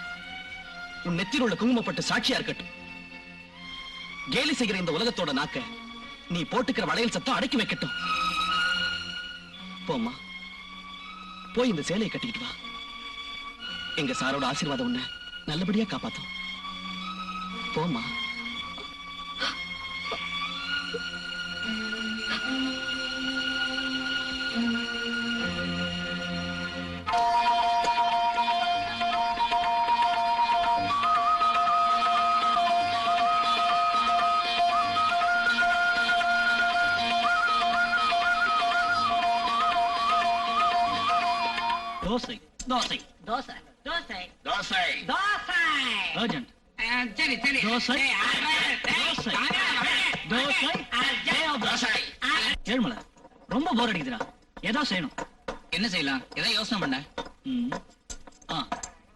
உன் நெத்தியில் உள்ள குங்குமப்பட்டு சாட்சியா இருக்கட்டும். கேலி செய்கிற இந்த உலகத்தோட நாக்க நீ போட்டுக்கிற வளையல் சத்தம் அடக்கி வைக்கட்டும். போம்மா, போய் இந்த சேலையை கட்டிக்கிட்டு வா. எங்க சாரோட ஆசீர்வாதம் உன்னை நல்லபடியா காப்பாத்தும். போம்மா. தோசை தோசை தோசை தோசை தோசை தோசை அர்ஜென்ட். சரி சரி தோசை தோசை தோசை தோசை ஏழுமலை, ரொம்ப போர் அடிக்குதுடா, ஏதோ செய்யணும். என்ன செய்யலாம்? ஏதாவது யோசனை பண்ண.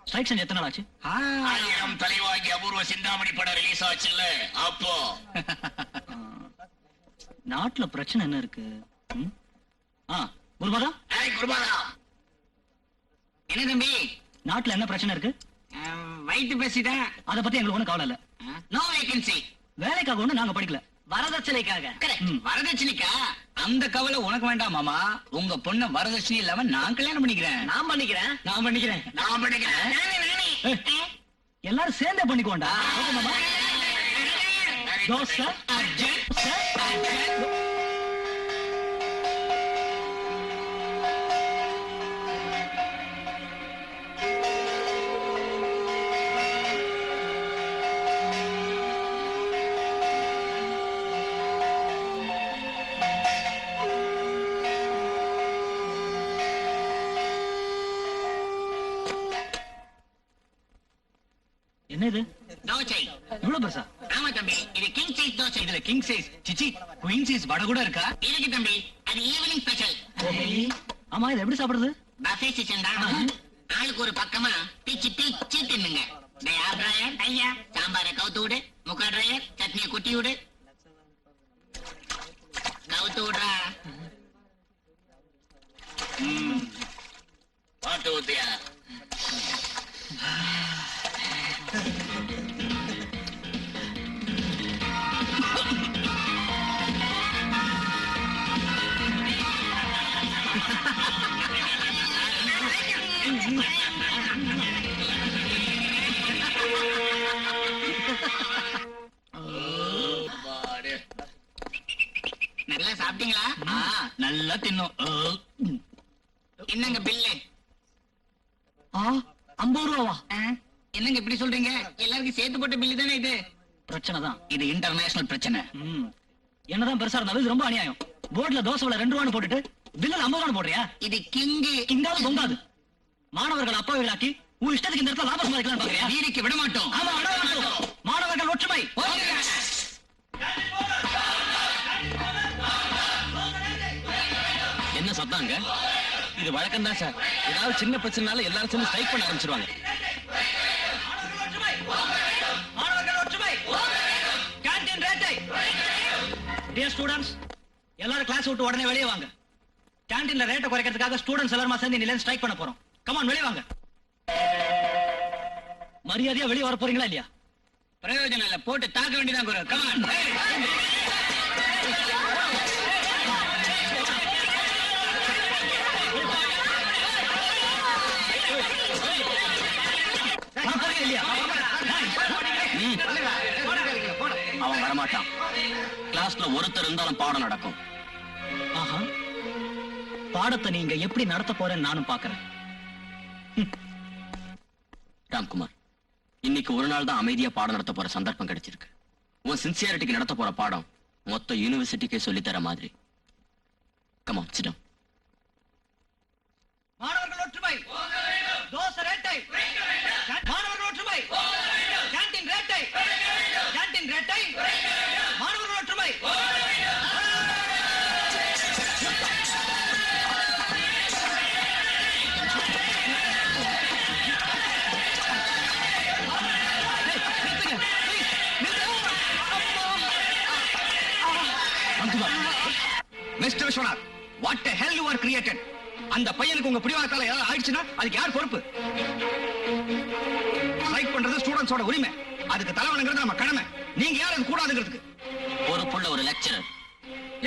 ஸ்ட்ரைக் செஞ்சு எத்தனை நாள் ஆச்சு? 1000 தலைவாங்கி அபூர்வ சிந்தாமணி படம் ரிலீஸ் ஆச்சுல்ல அப்போ. நாட்டுல பிரச்சனை என்ன இருக்கு? குருபாதா, குருபாதா, என்ன தம்பி நாட்டுல என்ன பிரச்சனை இருக்கு? வயிற்று பேசிட்டா அத பத்தி எங்களுக்கு ஒண்ணும் கவலை இல்ல. No vacancy. வேலைக்காக ஒண்ணு நாங்க படிக்கல, வரதட்சணைக்காக. வரதட்சணைக்கா? அந்த கவலை உனக்கு வேண்டாம் மாமா. உங்க பொண்ண வரதட்சணை இல்லாம நான் கல்யாணம் பண்ணிக்கிறேன். நான் பண்ணிக்கிறேன். நான் பண்ணிக்கிறேன். எல்லாரும் சேர்ந்தே பண்ணிக்கோண்டா. தோசை என்ன இது? தோசை. இவ்வளவு பெருசா? ஆமா தம்பி, இது கிங் சைஸ் தோசை. இதுல கிங் சைஸ், சிச்சி குயின் சைஸ் வடை கூட இருக்கா? இருக்கு தம்பி, அது ஈவினிங் ஸ்பெஷல். ஆமா, இது எப்படி சாப்பிடுறது? பஃபே சிஸ்டம் தான். ஆளுக்கு ஒரு பக்கமா பிச்சு பிச்சு தின்னுங்க. டிராயர் ஐயா, சாம்பாரை கவுத்து விடு. முக்கா டிராயர், சட்னியை குட்டி விடு. கவுத்து விடுறா. பாட்டு ஊத்தியா? நல்லா சாப்பிட்டீங்களா? நல்லா தின்னோம். என்னங்க பில்லு? 50 ரூபாவா? என்னங்க இப்படி சொல்றீங்க? எல்லாருக்கும் சேர்த்து போட்ட பில்லு தானே இது. பிரச்சனை தான். இது இன்டர்நேஷனல் பிரச்சனை. என்னதான் பெருசா இருந்தாலும் இது ரொம்ப அநியாயம். போர்ட்ல தோசை விலை 2 ரூபான்னு போட்டுட்டு பில்லுல 50 ரூபான்னு போடுறியா? இது கிங்கு. இங்காவது பொங்காது. மாணவர்கள் அப்பாவிகளாக்கி உன் இஷ்டத்துக்கு இந்த இடத்துல லாபம் சம்பாதிக்கலாம் பாக்குறியா? நீடிக்க விட மாட்டோம். ஆமா, விட மாட்டோம். மாணவர்கள் ஒற்றுமை. என்ன சத்தாங்க? இது வழக்கம் தான் சார். ஏதாவது சின்ன பிரச்சனைனால எல்லாரும் சேர்ந்து ஸ்ட்ரைக் பண்ண ஆரம்பிச்சிருவாங்க. மாணவர்கள் ஒற்றுமை. கேண்டீன் ரேட்டை. டியர் ஸ்டூடண்ட்ஸ், எல்லாரும் கிளாஸ் விட்டு உடனே வெளியே வாங்க. கேண்டீன்ல ரேட்டை குறைக்கிறதுக்காக ஸ்டூடண்ட்ஸ் எல்லாரும் சேர்ந்து இன்னில ஸ்ட்ரைக் பண்ண போறோம். கம் ஆன், வெளியே வாங்க. மரியாதையா வெளியே வர போறீங்களா இல்லையா? பிரயோஜனம் இல்ல, போட்டு தாக்க வேண்டியதான் குரு. Come on. இல்லையா? அவன் வரமாட்டான். கிளாஸ்ல ஒருத்தர் இருந்தாலும் பாடம் நடக்கும். ஆஹா, பாடத்தை நீங்க எப்படி நடத்த போறேன்னு நானும் பாக்குறேன். ராம்குமார், இன்னைக்கு ஒரு நாள் தான் அமைதியா பாடம் நடத்த போற சந்தர்ப்பம் கிடைச்சிருக்கு. உன் சின்சியாரிட்டிக்கு நடத்த போற பாடம் மொத்த யூனிவர்சிட்டிக்கே சொல்லித்தர மாதிரி. Come on, sit down. மாணவர்கள் ஒற்றுமை. தோசை ரேட்டை. மாணவர்கள் ஒற்றுமை. கேண்டீன் ரேட்டை. கேண்டீன் ரேட்டை. மாணவர்கள் ஒற்றுமை. Mister Viswanath, what the hell you are created? அந்த பையனுக்கு உங்க பிடிவாதத்தால ஏதாவது ஆயிடுச்சுன்னா அதுக்கு யார் பொறுப்பு? ஸ்ட்ரைக் பண்றது ஸ்டூடண்ட்ஸோட உரிமை. அதுக்கு தலைவனுங்கிறது நம்ம கடமை. நீங்க யார் அது கூடாதுங்கிறதுக்கு? பொறுப்புள்ள ஒரு லெக்சரர்.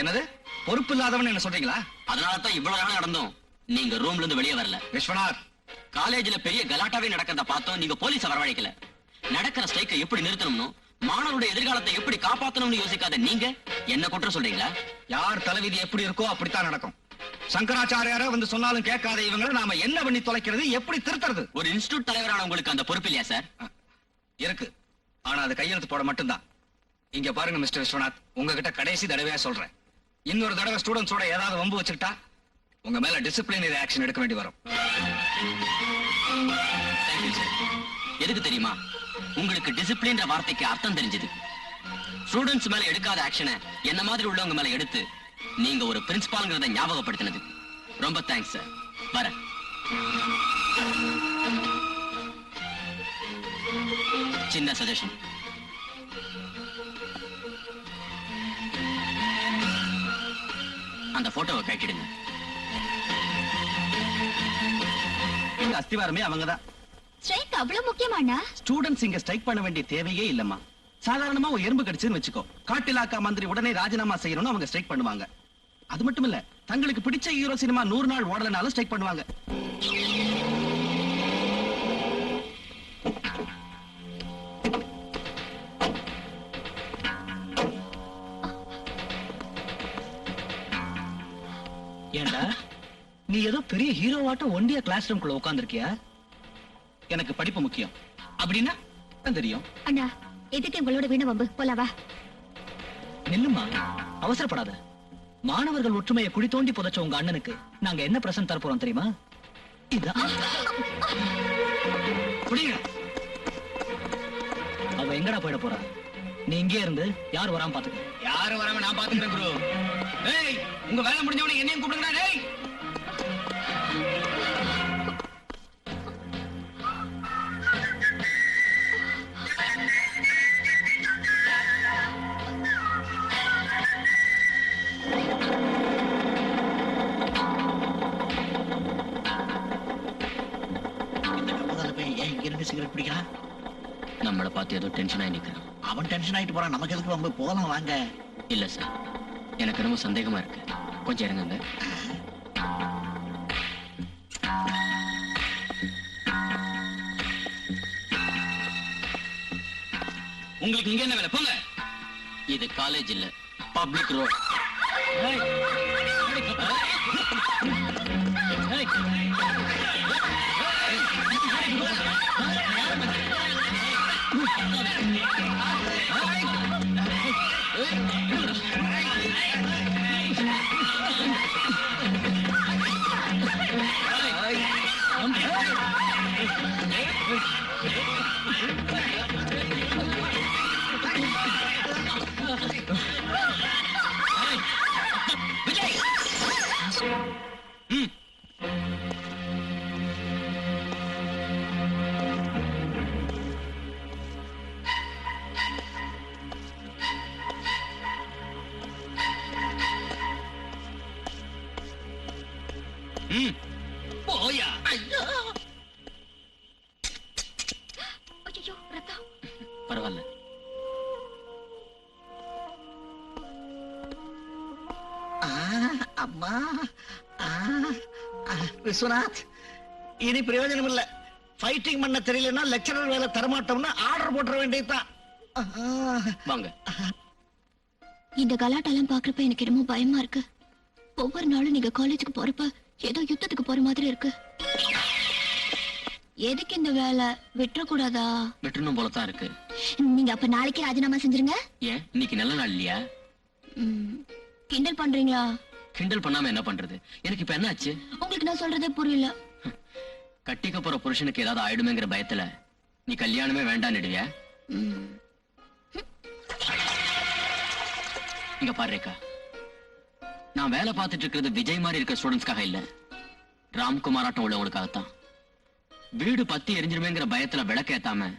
என்னது பொறுப்பு இல்லாதவன் என்ன சொல்றீங்களா? அதனால தான் இவ்வளவு நாள் நடந்தோம். நீங்க ரூம்ல இருந்து வெளியே வரல. விஸ்வநாத், காலேஜ்ல பெரிய கலாட்டாவே நடக்கிறத பார்த்தோம். நீங்க போலீஸ வரவழைக்கல. நடக்கிற ஸ்ட்ரைக்கை எப்படி நிறுத்தணும்னு, மாணவருடைய எதிர்காலத்தை எப்படி காப்பாத்தணும்னு யோசிக்காத நீங்க என்ன குற்றம் சொல்றீங்களா? யார் தலைவிதி எப்படி இருக்கோ அப்படித்தான் நடக்கும். சங்கராச்சாரியார வந்து சொன்னாலும் கேட்காத இவங்களை நாம என்ன பண்ணி தொலைக்கிறது, எப்படி திருத்துறது? ஒரு இன்ஸ்டிடியூட் தலைவரான உங்களுக்கு அந்த பொறுப்பு இல்லையா சார்? இருக்கு, ஆனா அது கையெழுத்து போட மட்டும்தான். இங்க பாருங்க மிஸ்டர் விஸ்வநாத், உங்ககிட்ட கடைசி தடவையா சொல்றேன். இன்னொரு தடவை ஸ்டூடெண்ட்ஸோட ஏதாவது வம்பு வச்சுக்கிட்டா உங்க மேல டிசிப்ளினரி ஆக்ஷன் எடுக்க வேண்டி வரும். Thank you sir. எதுக்கு தெரியுமா? உங்களுக்கு டிசிப்ளின்ற வார்த்தைக்கு அர்த்தம் தெரிஞ்சது. ஸ்டூடெண்ட்ஸ் மேல எடுக்காத ஆக்ஷனை என்ன மாதிரி உள்ளவங்க மேல எடுத்து நீங்க ஒரு பிரின்சிபால்ங்கிறத ஞாபகப்படுத்தினது ரொம்ப தேங்க்ஸ் சார். வரேன். சின்ன சஜஷன். அந்த போட்டோவை கட்டிடுங்க. அஸ்திவாரமே அவங்கதான். ஸ்ட்ரைக் அவ்வளவு முக்கியமாண்ணா? ஸ்டூடண்ட்ஸ் இங்க ஸ்ட்ரைக் பண்ண வேண்டிய தேவையே இல்லம்மா. சாதாரணமா ஒரு எறும்பு கடிச்சுன்னு வச்சுக்கோ, காட்டிலாக்கா மந்திரி உடனே ராஜினாமா செய்யணும்னு அவங்க ஸ்ட்ரைக் பண்ணுவாங்க. அது மட்டும் இல்ல, தங்களுக்கு பிடிச்ச ஹீரோ சினிமா 100 நாள் ஓடலனாலும் ஸ்ட்ரைக் பண்ணுவாங்க. ஏண்டா, நீ ஏதோ பெரிய ஹீரோவாட்டம் ஒண்டியா கிளாஸ் ரூம்குள்ள உட்கார்ந்திருக்கியா? எனக்கு படிப்பு முக்கியம் அப்படின்னா தெரியும். அண்ணா, எதுக்கு உங்களோட வீண வம்பு? போலாவா? நில்லுமா, அவசரப்படாத. மாணவர்கள் ஒற்றுமையை குழி தோண்டி புதைச்ச உங்க அண்ணனுக்கு நாங்க என்ன பிரசன்ட் தர போறோம் தெரியுமா? இதான். அவ எங்கடா போயிட போறா? நீ இங்கே இருந்து யார் வராம பாத்துக்க. யாரும் வராம நான் பாத்துக்கிறேன் குரு. ஏய், உங்க வேலை முடிஞ்சவன என்னையும் கூப்பிடுங்கடா. டேய், சிகரெட் பிடிக்கிறான். நம்மளை பார்த்து ஏதோ டென்ஷன் ஆகி நிக்கிறான். அவன் டென்ஷன் ஆயிட்டு போறான். நமக்கு எதுக்கு ரொம்ப போலாம் வாங்க. இல்ல சார், எனக்கு ரொம்ப சந்தேகமா இருக்கு. கொஞ்சம் இறங்குங்க. உங்களுக்கு இங்க என்ன வேலை? போங்க. இது காலேஜ் இல்ல, பப்ளிக் ரோட். போயா. ஐயோ ஐயோ ரத்தம். பரவாயில்ல. அம்மா விஸ்வநாத், இனி பிரயோஜனம் இல்ல. ஃபைட்டிங் பண்ண தெரியலன்னா லெக்சரர் வேலை தரமாட்டோம்னு ஆர்டர் போட்டுற வேண்டியதுதான். வாங்க. இந்த கலாட்டெல்லாம் பாக்குறப்ப எனக்கு என்னமோ பயமா இருக்கு. ஒவ்வொரு நாளும் நீங்க காலேஜுக்கு போறப்ப ஏதோ யுத்தத்துக்கு போற மாதிரி இருக்கு. எதுக்கு இந்த வேலை? விட்டுறக்கூடாதா? வெட்டணும் போலதான் இருக்கு. நீங்க அப்ப நாளைக்கே ராஜினாமா செஞ்சிருங்க. ஏன் இன்னைக்கு நல்ல நாள் இல்லையா? கிண்டல் பண்றீங்களா? கிண்டல் பண்ணாம என்ன பண்றது? எனக்கு இப்ப என்ன ஆச்சு? உங்களுக்கு நான் சொல்றதே புரியல. கட்டிக்க போற புருஷனுக்கு ஏதாவது ஆயிடுமேங்கிற பயத்துல நீ கல்யாணமே வேண்டான்னுடுவியா? இங்க பாரு ரேகா, நான் வேலை பார்த்துட்டு இருக்கிறது விஜய் மாதிரி இருக்கிற ஸ்டூடெண்ட்ஸ்க்காக இல்ல, ராம்குமார் ஆட்டம் உள்ளவங்களுக்காகத்தான். வீடு பத்தி எரிஞ்சிருமேங்கிற பயத்துல விளக்கேத்தாம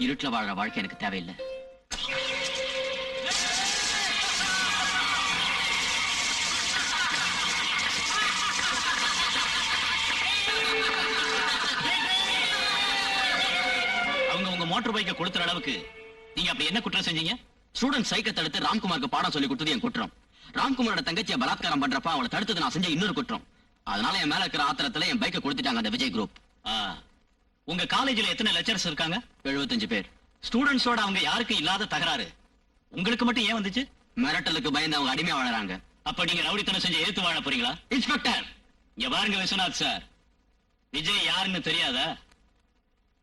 இருட்டுல வாழற வாழ்க்கை எனக்கு தேவையில்லை. அவங்க உங்க மோட்டார் பைக்கை கொடுத்துற அளவுக்கு நீங்க அப்படி என்ன குற்றம் செஞ்சீங்க? ஸ்டூடெண்ட் சைக்கை தடுத்து ராம்குமாருக்கு பாடம் சொல்லி கொடுத்தது என் குற்றம். ராம்குமாரோட தங்கச்சியை பலாத்காரம் பண்றப்ப அவளை தடுத்தது நான் செஞ்ச இன்னொரு குற்றம். அதனால என் மேல இருக்கிற ஆத்திரத்துல என் பைக்கை கொடுத்துட்டாங்க அந்த விஜய் குரூப். உங்க காலேஜ்ல எத்தனை லெக்சரர்ஸ் இருக்காங்க? 75 பேர். ஸ்டூடெண்ட்ஸோட அவங்க யாருக்கு இல்லாத தகராறு உங்களுக்கு மட்டும் ஏன் வந்துச்சு? மிரட்டலுக்கு பயந்து அவங்க அடிமையா வாழறாங்க. அப்ப நீங்க ரவுடித்தனம் செஞ்சு ஏத்து வாழ போறீங்களா? இன்ஸ்பெக்டர், இங்க பாருங்க விஸ்வநாத் சார், விஜய் யாருன்னு தெரியாதா?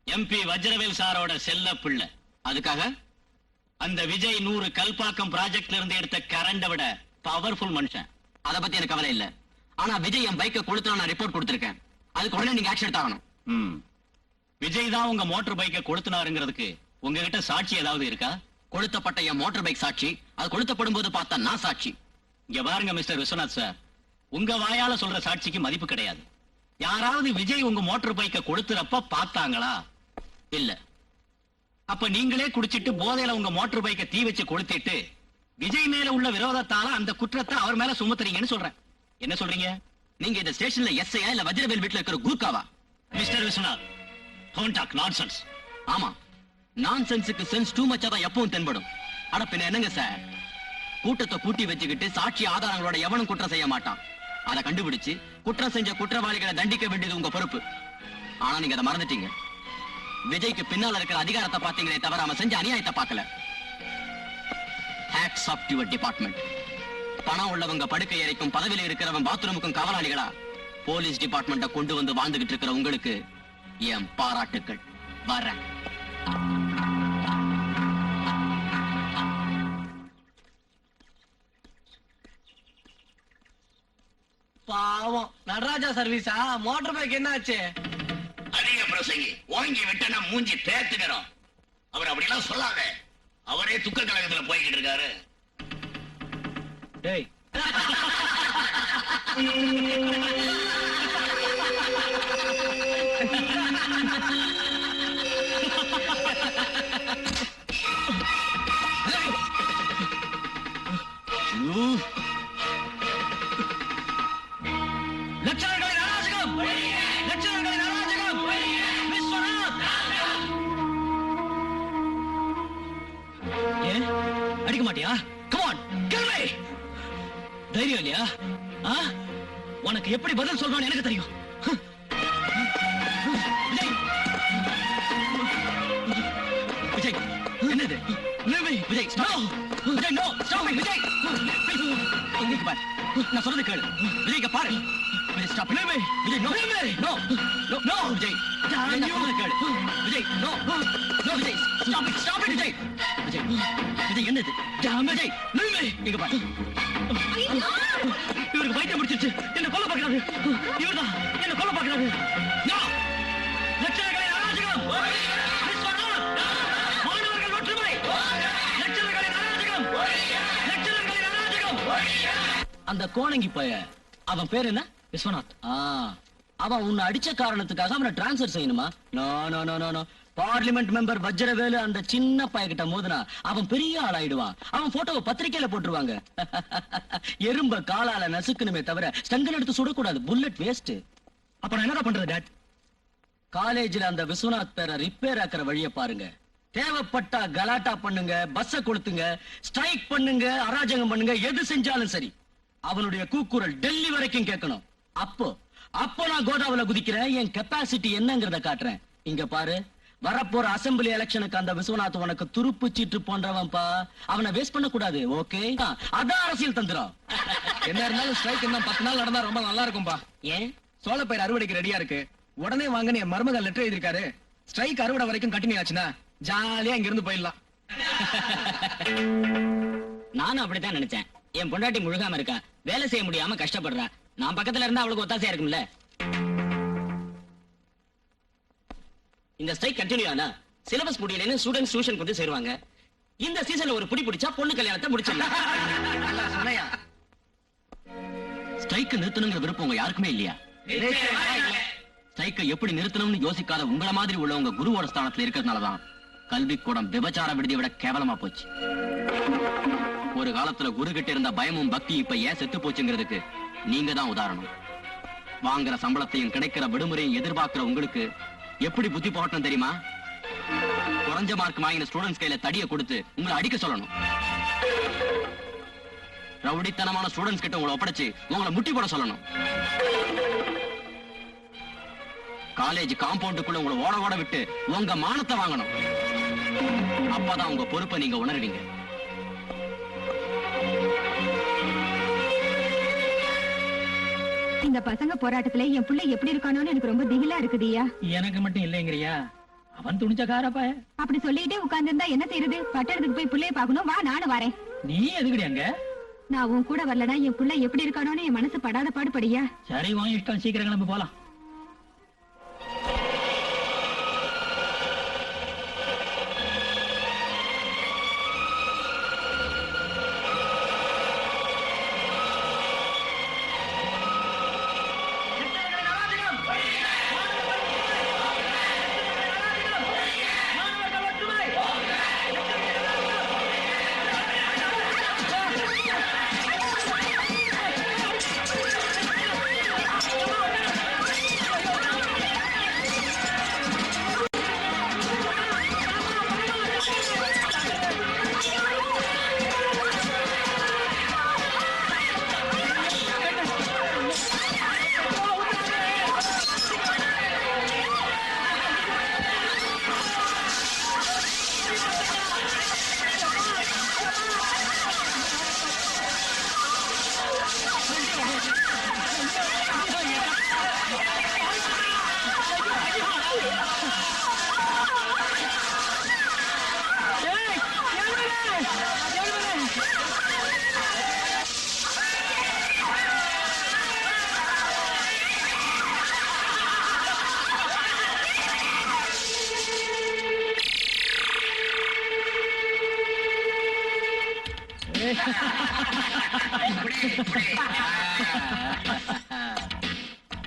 எம்பி வஜ்ரவேல் சாரோட செல்ல பிள்ளை. அதுக்காக அந்த விஜய் 100 கல்பாக்கம் ப்ராஜெக்ட்ல இருந்து எடுத்த கரண்ட விட பவர்ஃபுல் மனுஷன். அத பத்தி எனக்கு கவலை இல்ல. ஆனா விஜய் என் பைக்கை கொடுத்தா நான் ரிப்போர்ட் கொடுத்திருக்கேன். அதுக்கு உடனே நீங்க ஆக்ஷன் எடுத்தாகணும். விஜய் தான் உங்க மோட்டார் பைக்கை கொளுத்தினாருங்கிறதுக்கு உங்ககிட்ட சாட்சி ஏதாவது இருக்கா? கொளுத்தப்பட்ட என் மோட்டார் பைக் சாட்சி, அது கொளுத்தப்படும் போது பார்த்தா நான் சாட்சி. இங்க பாருங்க மிஸ்டர் விஸ்வநாத் சார், உங்க வாயால சொல்ற சாட்சிக்கு மதிப்பு கிடையாது. யாராவது விஜய் உங்க மோட்டார் பைக்கை கொளுத்துறப்ப பார்த்தாங்களா? இல்ல. அப்ப நீங்களே குடிச்சிட்டு போதையில உங்க மோட்டார் பைக்கை தீ வச்சு கொளுத்திட்டு விஜய் மேல உள்ள விரோதத்தால அந்த குற்றத்தை அவர் மேல சுமத்துறீங்கன்னு சொல்றேன். என்ன சொல்றீங்க? நீங்க இந்த ஸ்டேஷன்ல எஸ்ஐயா இல்ல வஜ்ரவேல் வீட்டுல இருக்கிற குரூக்காவா? Mister Viswanath, don't talk nonsense. ஆமா, நான்சென்ஸுக்கு சென்ஸ் டூ மச்சா தான் எப்பவும் தென்படும். அட பின்ன என்னங்க சார், கூட்டத்தை கூட்டி வச்சுக்கிட்டு சாட்சி ஆதாரங்களோட எவனும் குற்றம் செய்ய மாட்டான். அதை கண்டுபிடிச்சு குற்றம் செஞ்ச குற்றவாளிகளை தண்டிக்க வேண்டியது உங்க பொறுப்பு. ஆனா நீங்க அதை மறந்துட்டீங்க. விஜய்க்கு பின்னால இருக்கிற அதிகாரத்தை பாத்தீங்களே தவிர அவன் செஞ்ச அநியாயத்தை பார்க்கல. Hats off to your department. பணம் உள்ளவங்க படுக்கை அறைக்கும் பதவியில இருக்கிறவன் பாத்ரூமுக்கும் காவலாளிகளா போலீஸ் டிபார்ட்மெண்ட்டை கொண்டு வந்து வாழ்ந்துகிட்டு இருக்கிற உங்களுக்கு என் பாராட்டுக்கள். வரேன். பாவம் நடராஜா சர்வீஸா? மோட்டார் பைக் என்ன ஆச்சு? அதிக பிரசங்கி வாங்கி விட்டனா மூஞ்சி பேத்துக்கிறோம். அவர் அப்படிலாம் சொல்லாத. அவரே துக்க கழகத்துல போய்கிட்டு இருக்காரு. டேய் லட்சணங்களின் அராஜகம்! லட்சணங்களின் அராஜகம்! விஸ்வநாத்! ஏன் அடிக்க மாட்டியா? Come on, kill me! தைரியம் இல்லையா? உனக்கு எப்படி பதில் சொல்றான்னு எனக்கு தெரியும். விஜய், என்னது? Vijay, stop! Vijay, no! Stop it, Vijay! இங்க பாரு, நான் சொல்றது கேளு. விஜய், இங்க பாரு. Vijay, stop it. Vijay, no! No! No! Vijay, நான் சொல்றது கேளு. Vijay, no! No, Vijay, stop it! Stop it, Vijay! Vijay, Vijay, என்னது? விஜய், இங்க பாரு. இவருக்கு பைத்தியம் முடிச்சிருச்சு. என்ன கொல்ல பார்க்கிறாரு. இவர்தான் என்ன கொல்ல பார்க்கிறாரு. லட்சணங்களின் அராஜகம்! விஸ்வநாத்! மாணவர்கள் ஒற்றுமை! லட்சணங்களின் அராஜகம்! லட்சணங்களின் அராஜகம்! அந்த கோணங்கி பைய, அவன் பேர் என்ன? விஸ்வநாத். அவன் உன்னை அடிச்ச காரணத்துக்காக அவனை டிரான்ஸ்பர் செய்யணுமா? No no no no no. Parliament member Vajravelu அந்த சின்ன பையகிட்ட மோதுனா அவன் பெரிய ஆளாயிடுவான். அவன் போட்டோவை பத்திரிக்கையில போட்டுருவாங்க. எறும்ப காலால நசுக்கணுமே தவிர ஸ்டங்கன் எடுத்து சுடக்கூடாது. Bullet waste. அப்ப நான் என்னடா பண்றது டாட்? காலேஜ்ல அந்த விஸ்வநாத் பேரை ரிப்பேர் ஆக்குற வழிய பாருங்க. தேவைப்பட்டா கலாட்டா பண்ணுங்க, பஸ்ஸ கொளுத்துங்க, ஸ்ட்ரைக் பண்ணுங்க, அராஜகம் பண்ணுங்க, எது செஞ்சாலும் சரி அவனுடைய கூக்குரல் டெல்லி வரைக்கும் கேட்கணும். அப்போ நான் கோதாவில குதிக்கிறேன், என் கெப்பாசிட்டி என்னங்கறத காட்டுறேன். இங்க பாரு, வரப்போற அசெம்பிளி எலெக்ஷனுக்கு அந்த விஸ்வநாத் உனக்கு துருப்பு சீட்டு போன்றவன்பா. அவனை வேஸ்ட் பண்ண கூடாது. ஓகே, அதான் அரசியல் தந்திரம். என்ன இருந்தாலும் ஸ்ட்ரைக் இன்னும் 10 நாள் நடந்தா ரொம்ப நல்லா இருக்கும்பா. ஏன்? சோளப்பயிர் அறுவடைக்கு ரெடியா இருக்கு. உடனே வாங்கன்னு என் மருமக லெட்டர் எழுதிருக்காரு. ஸ்ட்ரைக் அறுவடை வரைக்கும் கண்டினியூ ஆச்சுன்னா ஜாலியா இங்க இருந்து போயிடலாம். நானும் அப்படித்தான் நினைச்சேன். என் பொண்டாட்டி முழுகாம இருக்கா, வேலை செய்ய முடியாம கஷ்டப்படுறா. நான் பக்கத்துல இருந்தா அவளுக்கு ஒத்தாசையா இருக்கும்ல. இந்த ஸ்ட்ரைக் கண்டினியூ ஆனா சிலபஸ் முடியலன்னு ஸ்டூடெண்ட்ஸ் டியூஷனுக்கு வந்து சேருவாங்க. இந்த சீசன்ல ஒரு புடி பிடிச்சா பொண்ணு கல்யாணத்தை முடிச்சிடலாம். சொன்னையா? ஸ்ட்ரைக் நிறுத்தணுங்கிற விருப்பம் உங்க யாருக்குமே இல்லையா? ஸ்ட்ரைக்கை எப்படி நிறுத்தணும்னு யோசிக்காத உங்கள மாதிரி உள்ளவங்க குருவோட ஸ்தானத்துல இருக்கிறதுனாலதான் கல்விக்கூடம் விபச்சார விடுதியை விட கேவலமா போச்சு. ஒரு காலத்துல குரு கிட்ட இருந்த பயமும் பக்தி இப்ப ஏன் செத்து போச்சுங்கிறதுக்கு நீங்க தான் உதாரணம். வாங்குற சம்பளத்தையும் கிடைக்கிற விடுமுறையும் எதிர்பார்க்கிற உங்களுக்கு எப்படி புத்தி போகட்டும் தெரியுமா? குறைஞ்ச மார்க் வாங்கின ஸ்டூடெண்ட்ஸ் கையில தடியை கொடுத்து உங்களை அடிக்க சொல்லணும். ரவுடித்தனமான ஸ்டூடெண்ட்ஸ் கிட்ட உங்களை ஒப்படைச்சு உங்களை முட்டி போட சொல்லணும். காலேஜ் காம்பவுண்டுக்குள்ள உங்களை ஓட ஓட விட்டு உங்க மானத்தை வாங்கணும். அப்பதான் உங்க பொறுப்பை நீங்க உணர்வீங்க. இந்த பசங்க போராட்டத்துல என் புள்ள எப்படி இருக்கானோன்னு எனக்கு ரொம்ப திகிலா இருக்குதுயா. எனக்கு மட்டும் இல்லைங்கிறியா? அவன் துணிச்ச காரப்பாய. அப்படி சொல்லிட்டே உட்கார்ந்திருந்தா என்ன செய்யறது? பட்டணத்துக்கு போய் புள்ளைய பாக்கணும். வா, நானும் வரேன். நீ எதுக்குடி அங்க? நான் உன் கூட வரலனா என் புள்ள எப்படி இருக்கானோன்னு என் மனசு படாத பாடுபடியா. சரி, வாங்க இஷ்டம், சீக்கிரம் கிளம்பி போலாம்.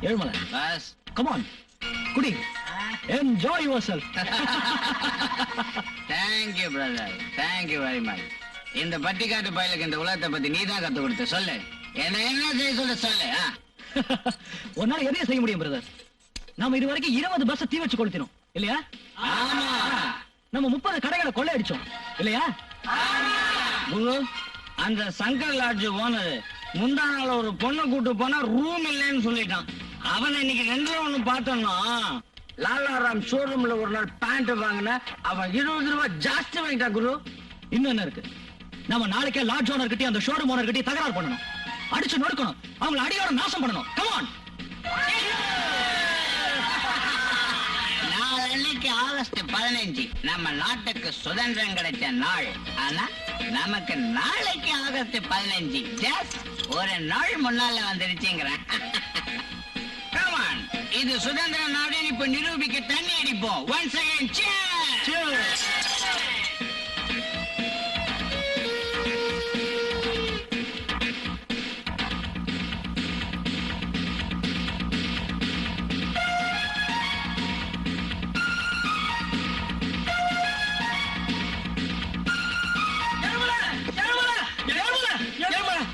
ஏழுமலை, பாஸ், come on, குடி, enjoy yourself. Thank you brother, thank you very much. இந்த பட்டிக்காட்டு பயலுக்கு இந்த உலகத்தை பத்தி நீ தான் கத்து கொடுத்த. சொல்லு, என்ன செய்ய சொல்ல சொல்லு. உன்னால எதையும் செய்ய முடியும் பிரதர். நாம இது வரைக்கும் 20 பஸ் தீ வச்சு கொளுத்தினோம் இல்லையா? ஆமா. நம்ம 30 கடைகளை கொள்ளையடிச்சோம் இல்லையா? குரு, அந்த சங்கர் லாட்ஜ் ஓனர் முந்தா நாள் ஒரு பொண்ணை கூட்டு போனா ரூம் இல்லைன்னு சொல்லிட்டான். அவன் இன்னைக்கு 2 பார்த்தோம்னா லாலாராம் ஷோரூம்ல ஒரு நாள் பேண்ட் வாங்கின அவன் 20 ரூபாய் ஜாஸ்தி வாங்கிட்டான். குரு, இன்னும் என்ன இருக்கு? நம்ம நாளைக்கே லாட்ஜ் ஓனர் கிட்டே அந்த ஷோரூம் ஓனர் கிட்டே தகராறு பண்ணணும், அடிச்சு நொறுக்கணும், அவங்களை அடியோட நாசம் பண்ணணும். Come on. நாளைக்கு ஆகஸ்ட் 15 நம்ம நாட்டுக்கு சுதந்திரம் கிடைச்ச நாள். ஆனா நமக்கு நாளைக்கு ஆகஸ்ட் 15 ஜஸ்ட் ஒரு நாள் முன்னால வந்துருச்சுங்கிறேன். Come on, இது சுதந்திர நாடு. இப்ப நிரூபிக்க தண்ணி அடிப்போம். Once again, cheers.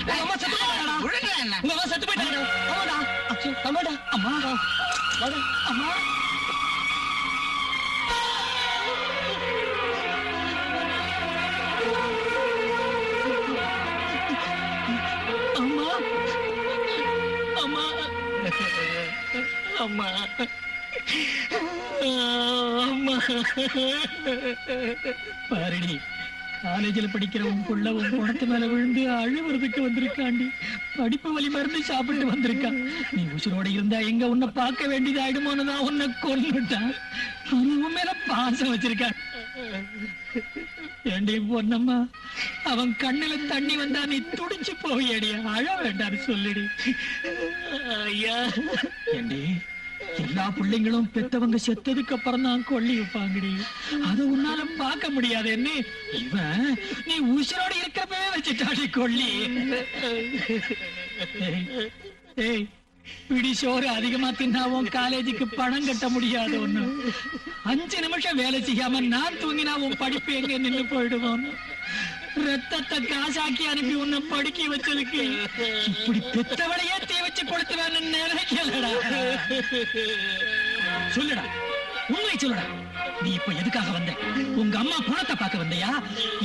உங்க அம்மா செத்து போயிட்டாங்கடா. விடுங்க என்ன? உங்க அம்மா செத்து போயிட்டாங்கடா. ஆமாடா. அம்மாடா. அம்மா அம்மா அம்மா அம்மா பாரடி காலேஜில் படிக்கிற உன் புள்ள உன் குணத்து மேல விழுந்து அழுவுறதுக்கு வந்திருக்காண்டி. படிப்பு வலி மருந்து சாப்பிட்டு வந்திருக்கான். நீ உசுரோட இருந்தா எங்க உன்னை பார்க்க வேண்டியது ஆயிடுமோன்னு தான் உன்னை கொன்னுட்டான். உன் மேல பாசம் வச்சிருக்கான். ஏண்டி பொன்னம்மா, அவன் கண்ணுல தண்ணி வந்தா நீ துடிச்சு போவியடி. அழ வேண்டான்னு சொல்லிடு. ஐயா ஏண்டி, எல்லா பிள்ளைங்களும் பெத்தவங்க செத்ததுக்கு அப்புறம் தான் கொல்லி வைப்பாங்கடி. அதை உன்னால பார்க்க முடியாது. என்ன இவன் நீ உசுரோட இருக்கப்பே வச்சுட்டாடி கொல்லி. ஏய், பிடி சோறு அதிகமா தின்னாவும் காலேஜுக்கு பணம் கட்ட முடியாது. ஒண்ணு 5 நிமிஷம் வேலை செய்யாம நான் தூங்கினா உன் படிப்பு எங்க நின்று போயிடுவோம். ரத்தத்தை காசாக்கி அனுப்பி உன்னை படிக்க வச்சதுக்கு இப்படி பெத்தவளையே தீ வச்சு கொடுத்துவேன்னு நினைக்கலடா. சொல்லுடா, உண்மை சொல்லுடா. நீ இப்ப எதுக்காக வந்த? உங்க அம்மா பணத்தை பார்க்க வந்தையா,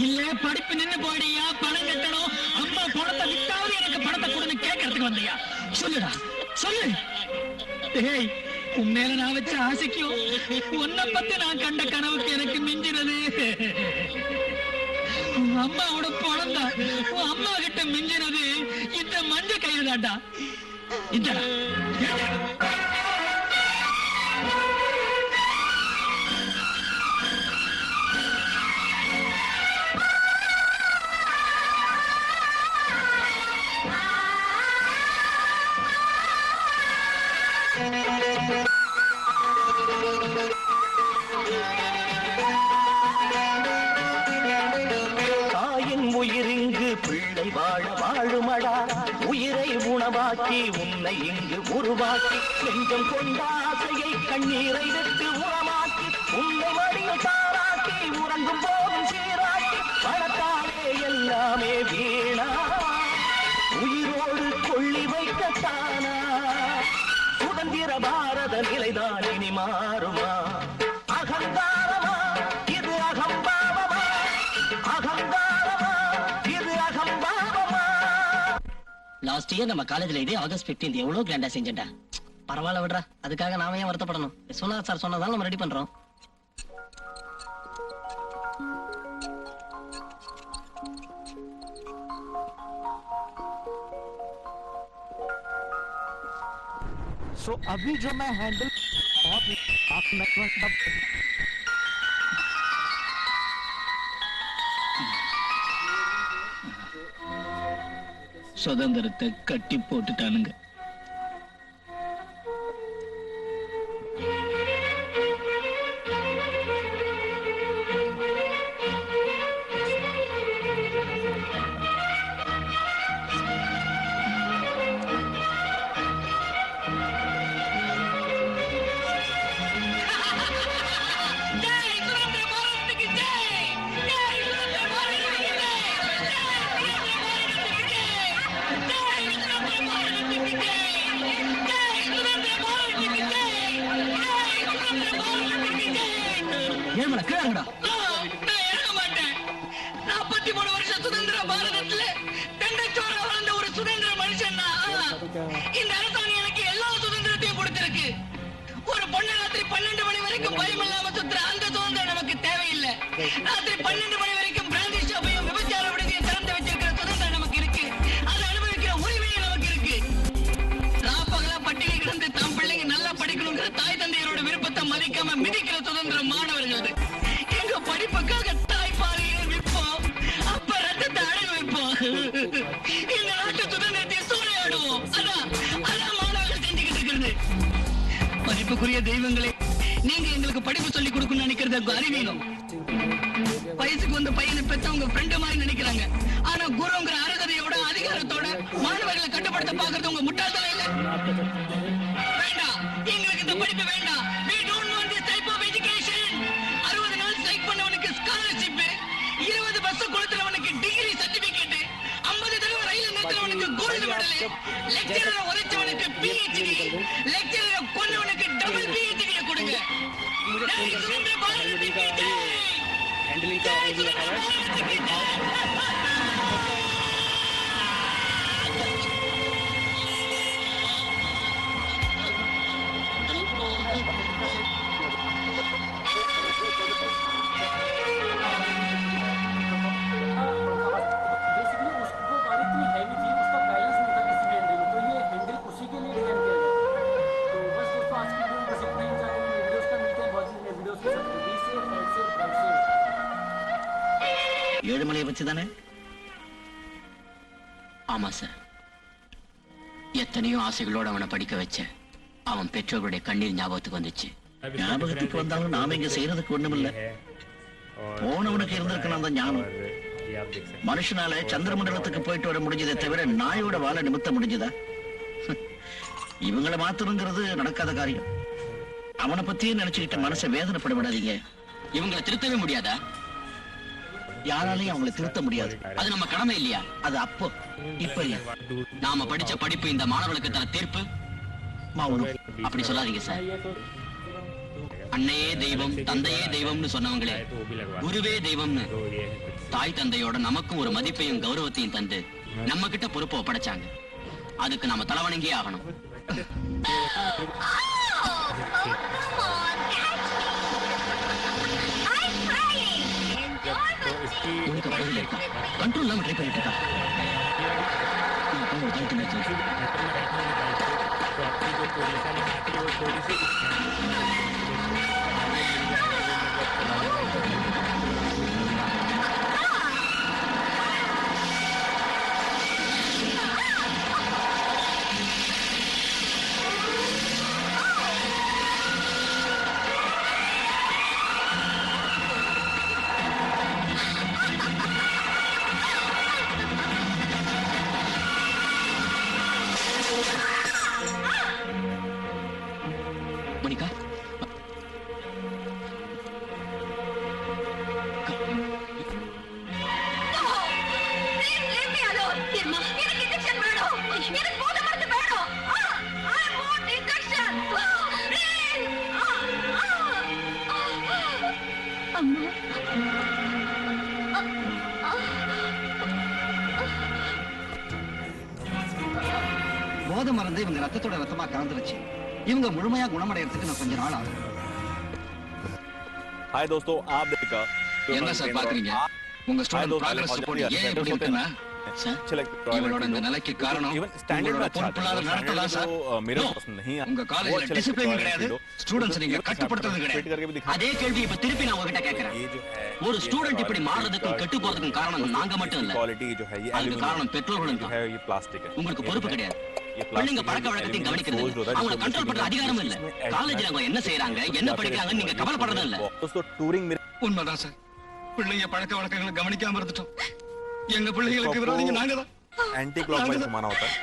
இல்ல படிப்பு நின்னு போயிடியா, பணம் கட்டணும், அம்மா பணத்தை வித்தாவது எனக்கு பணத்தை கொடுன்னு கேட்கறதுக்கு வந்தையா? சொல்லுடா, சொல்லு. டேய், உன் மேல நான் வச்ச ஆசைக்கும் உன்னை பத்தி நான் கண்ட கனவுக்கு எனக்கு மிஞ்சினது அம்மாவோட பணம் தான். உன் அம்மா கிட்ட மிஞ்சினது இந்த மஞ்ச கையிலாண்டா. இந்த பிள்ளை வாழ வாழுமடா, உயிரை உணவாக்கி உன்னை இங்கு உருவாக்கி, நெஞ்சம் கொண்ட ஆசையை கண்ணீரை விட்டு உரமாக்கி, உன்னை மடியில் தாராக்கி, உறங்கும் போதும் சீராக்கி, பணத்தாலே எல்லாமே வீணா, உயிரோடு கொள்ளி வைக்கத்தானா? சுதந்திர பாரத நிலைதான் இனி மாறுமா? அகங்காரமா இது, அகம்பாவமா? அகங்காரமா இது, அகம்பாவமா? லாஸ்ட் இயர் நம்ம காலேஜ்ல இதே ஆகஸ்ட் 15 எவ்வளவு கிராண்டா செஞ்சேன்டா. பரவாயில்ல விடுறா, அதுக்காக நாம ஏன் வருத்தப்படணும்? விஸ்வநாத் சார் சொன்னதால நம்ம ரெடி பண்றோம். So अभी जो मैं हैंडल சுதந்திரத்தை கட்டி போட்டுட்டானுங்க. ஏமல கேளுங்கடா. நான் இறங்க மாட்டேன். 43 வருஷம் சுதந்திர பாரதத்துல தண்டச்சோரா வாழ்ந்த ஒரு சுதந்திர மனுஷன் இந்த அரசாங்கம் எனக்கு எல்லா சுதந்திரத்தையும் கொடுத்திருக்கு. ஒரு பொண்ணு ராத்திரி 12 மணி வரைக்கும் பயம் இல்லாம சுத்துற அந்த சுதந்திரம் நமக்கு தேவையில்லை. ராத்திரி 12 மணி வரைக்கும் பிராந்தி ஷாப்பையும் விபச்சார விடுதியும் திறந்து வச்சிருக்கிற சுதந்திரம் நமக்கு இருக்கு. அதை அனுபவிக்கிற உரிமையும் நமக்கு இருக்கு. ராப்பகலா பட்டினி கிடந்து தம் பிள்ளைங்க நல்லா படிக்கணுங்கிற தாய் தந்தையரோட விருப்பத்தை மதிக்காம மிதிக்கிற சுதந்திரம் மாணவர்களது. எங்க படிப்புக்காக தாய்ப்பாலையை விற்போம், அப்ப ரத்தத்தை அடகு வைப்போம். இந்த நாட்டு சுதந்திரத்தை சூறையாடுவோம். அதான் மாணவர்கள் செஞ்சுக்கிட்டு இருக்கிறது. மதிப்புக்குரிய தெய்வங்களே, நீங்க எங்களுக்கு படிப்பு சொல்லி கொடுக்கணும்னு நினைக்கிறது அறிவீனம். வயசுக்கு வந்த பையனை பெற்றவங்க ஃப்ரெண்டு மாதிரி நினைக்கிறாங்க. ஆனா குருங்கிற அருகதையோட அதிகாரத்தோட மாணவர்களை கட்டுப்படுத்த பாக்குறது உங்க முட்டாள்தனம் இல்ல. வேண்டாம், எங்களுக்கு இந்த படிப்பு வேண்டாம். We don't want this type of education. 60 நாள் ஸ்ட்ரைக் பண்ணவனுக்கு ஸ்காலர்ஷிப், 20 பஸ் கொடுத்தவனுக்கு டிகிரி சர்டிபிகேட், 50 தடவை ரயில் நிறுத்தினவனுக்கு கோல்டு மெடல், லெக்சரரை உரைச்சவனுக்கு PhD, லெக்சரரை கொன்னவனுக்கு हैंडलिंग का वो भी रखा हुआ ஏழுமலையை வச்சுதானே? ஆமா சார். எத்தனையோ ஆசைகளோட அவனை படிக்க வச்ச அவன் பெற்றோர்களுடைய கண்ணீர் ஞாபகத்துக்கு வந்துச்சு. ஞாபகத்துக்கு வந்தாலும் நாம இங்க செய்யறதுக்கு ஒண்ணுமில்ல. போனவனுக்கு இருந்திருக்கணும் அந்த ஞானம். மனுஷனால சந்திர மண்டலத்துக்கு போயிட்டு வர முடிஞ்சதை தவிர நாயோட வாழ நிமித்த முடிஞ்சதா? இவங்களை மாத்தணுங்கிறது நடக்காத காரியம். அவனை பத்தியே நினைச்சுக்கிட்ட மனசை வேதனைப்பட விடாதீங்க. இவங்களை திருத்தவே முடியாதா? யாராலையும் அவங்களை திருத்த முடியாது. அது நம்ம கடமை இல்லையா? அது அப்போ, இப்ப இல்ல. நாம படிச்ச படிப்பு இந்த மாணவர்களுக்கு தர தீர்ப்பு. அப்படி சொல்லாதீங்க சார். அன்னையே தெய்வம், தந்தையே தெய்வம்னு சொன்னவங்களே குருவே தெய்வம்னு தாய் தந்தையோட நமக்கும் ஒரு மதிப்பையும் கௌரவத்தையும் தந்து நம்ம கிட்ட பொறுப்பை ஒப்படைச்சாங்க. அதுக்கு நாம தலைவணங்கியே ஆகணும். கண்ட்ரோல் இல்லாம ட்ரை பண்ணிட்டு இருக்கா. மணிக்கா, போதை மருந்து இவங்க ரத்தத்தோட ரத்தமா கலந்துருச்சு. இவங்க முழுமையா குணமடைறதுக்கு நான் கொஞ்ச நாள் ஆகும். हाय दोस्तों, आप देखा என்ன சார் பாக்குறீங்க? உங்க ஸ்டூடண்ட் ப்ராக்ரஸ் ரிப்போர்ட் ஏன் இப்படி இருக்குன்னா இவனோட இந்த நிலைக்கு காரணம் உங்களோட பொறுப்புலாத நடத்தலாம் சார். உங்க காலேஜ்ல டிசிப்ளின் கிடையாது, ஸ்டூடண்ட்ஸ் நீங்க கட்டுப்படுத்துறது கிடையாது. அதே கேள்வி இப்ப திருப்பி நான் உங்ககிட்ட கேட்கிறேன். ஒரு ஸ்டூடண்ட் இப்படி மாறதுக்கும் கெட்டு போறதுக்கும் காரணம் நாங்க மட்டும் இல்ல, அதுக்கு காரணம் பெற்றோர்களும் தான். உங்களுக்கு பொறுப்பு கிடையாது. பிள்ளைங்க பழக்க வழக்கத்தையும் கவனிக்கிறது, அவங்களை கண்ட்ரோல் பண்ற அதிகாரமும் இல்ல. காலேஜ்ல அவங்க என்ன செய்யறாங்க, என்ன படிக்கிறாங்கன்னு நீங்க கவலைப்படுறதும் இல்ல. உண்மைதான் சார், பிள்ளைங்க பழக்க வழக்கங்களை கவனிக்காம இருந்துட்டோம். எங்க பிள்ளைகளுக்கு விரோதிங்க நாங்க தான். एंटी क्लॉकवाइज घुमाना होता है.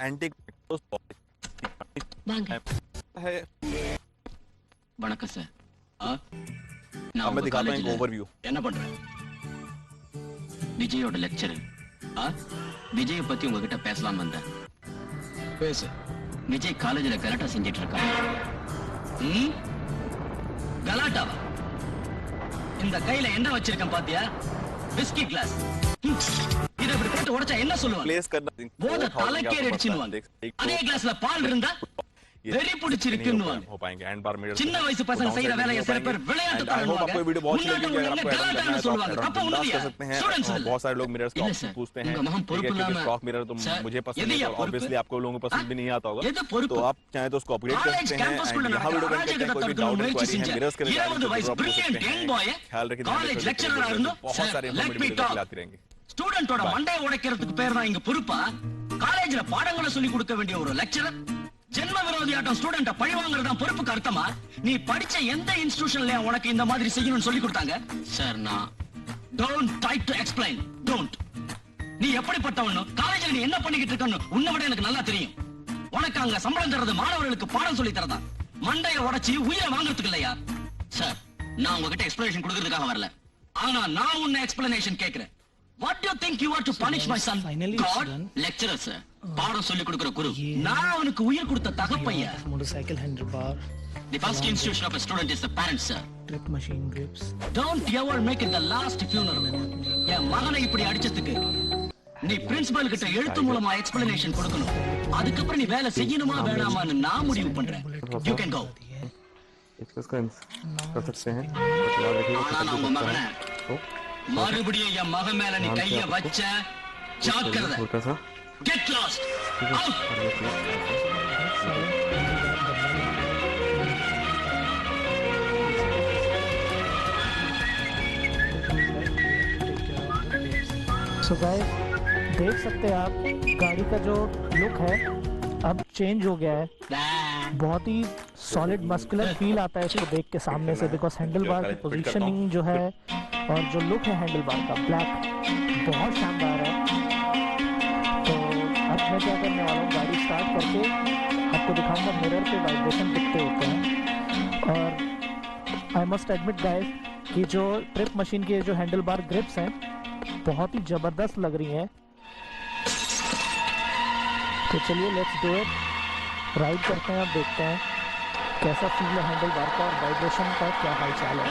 एंटी है. வணக்கம் சார். अब मैं दिखाता हूं एक ओवरव्यू. என்ன பண்றேன்? விஜயோட லெக்சர். விஜய பத்தி உங்ககிட்ட பேசலாம் வந்தேன். பேசு. விஜய் காலேஜ்ல கலாட்டா செஞ்சிட்டு இருக்காங்க. கலாட்டாவா? இந்த கையில என்ன வச்சிருக்கேன் பாத்தியா? Whisky glass. இத இப்படி போட்டு உடைச்சா என்ன சொல்லுவாங்க? प्लेस करना போத தலைக்கேறிடுச்சுன்னு. அதே கிளாஸ்ல பால் இருந்தா வெறி பிடிச்சிருக்குன்னு हो पाएंगे. एंड बार मीटर சின்ன வயசு பசங்க செய்யற வேலையை சில பேர் விளையாட்டு தரணுவாங்க. கலாட்டான்னு சொல்லுவாங்க. தப்ப ஒண்ணுதியா? ஸ்டூடண்ட்ஸ் இல்ல. बहुत सारे लोग मिरर्स இல்ல को சார், पूछते हैं உங்க மகன் பொறுப்பு இல்லாம स्टॉक मिरर तो मुझे पसंद नहीं है, ऑब्वियसली आपको लोगों को पसंद भी नहीं आता होगा, எது பொறுப்பு? तो आप चाहे तो उसको अपग्रेड कर காலேஜ் सकते हैं. கேம்பஸ்குள்ள यहाँ वीडियो நடக்கிற कंटेंट है, कोई भी அராஜகத்தை डाउट முயற்சி क्वेरी है, செஞ்ச मिरर्स के 20 வயசு பிரில்லியன்ட் யங் பாய் ख्याल रखिए. காலேஜ் லெக்சரரா இருந்தோம். बहुत सारे லெட் மீ वीडियो டாக். दिखाते रहेंगे. ஸ்டூடண்டோட மண்டையை உடைக்கிறதுக்கு பேர் தான் இங்க பொறுப்பா? காலேஜ்ல பாடங்களை சொல்லி கொடுக்க வேண்டிய ஒரு லெக்சரர் ஜென்ம விரோதியாட்டம் ஸ்டூடண்ட பழி வாங்குறதா பொறுப்புக்கு அர்த்தமா? நீ படிச்ச எந்த இன்ஸ்டிடியூஷன்ல உனக்கு இந்த மாதிரி செய்யணும்னு சொல்லி கொடுத்தாங்க? சார் நான் don't try to explain. Don't. நீ எப்படிப்பட்டவனோ காலேஜ்ல நீ என்ன பண்ணிக்கிட்டு இருக்கன்னு உன்னை விட எனக்கு நல்லா தெரியும். உனக்கு அங்க சம்பளம் தரது மாணவர்களுக்கு பாடம் சொல்லி தரதா? மண்டைய உடைச்சி உயிரை வாங்குறதுக்கு இல்லையா? சார், நான் உங்ககிட்ட எக்ஸ்பிளனேஷன் கொடுக்கறதுக்காக வரல. ஆனா நான் உன்னை எக்ஸ்பிளனேஷன் கேக்குறேன். What do you think you are to punish my son? Finally, God? it's done. Lecturer sir, பாடம் சொல்லி கொடுக்கிற குரு. நான் அவனுக்கு உயிர் கொடுத்த தகப்பையா. Motorcycle handlebar, The first institution of a student is the parents, sir. trip machine grips. Don't ever make it the last funeral. என் மகனை இப்படி அடிச்சதுக்கு நீ பிரின்சிபல் கிட்ட எழுத்து மூலமா எக்ஸ்பிளனேஷன் கொடுக்கணும். அதுக்கப்புறம் நீ வேலை செய்யணுமா வேணாமான்னு நான் முடிவு பண்றேன். You can go. कर सकते हैं बट याद रखिए ஆனா நம்ம மகனை तो மறுபடியும் என் மகன் மேல நீ கைய வச்ச ஜாக்கிரதை. छोटा सा Get lost. Out. So guys, देख सकते हैं आप गाड़ी का जो लुक है अब चेंज हो गया है. बहुत ही सॉलिड मस्कुलर फील आता है इसको देख के सामने से, बिकॉज हैंडल बार की पोजीशनिंग जो है और जो लुक है हैंडल बार का ब्लैक बहुत शानदार है. तो अब मैं क्या करने वाला हूँ, गाड़ी स्टार्ट करके आपको दिखाऊंगा मिरर पे वाइब्रेशन कितने होते हैं. और आई मस्ट एडमिट गाइस कि जो ट्रिप मशीन के जो हैंडल बार ग्रिप्स हैं बहुत ही जबरदस्त लग रही हैं. तो चलिए लेट्स डू इट. राइड करते हैं, अब देखते हैं कैसा फील है हैंडल बार का और वाइब्रेशन का क्या हालचाल है.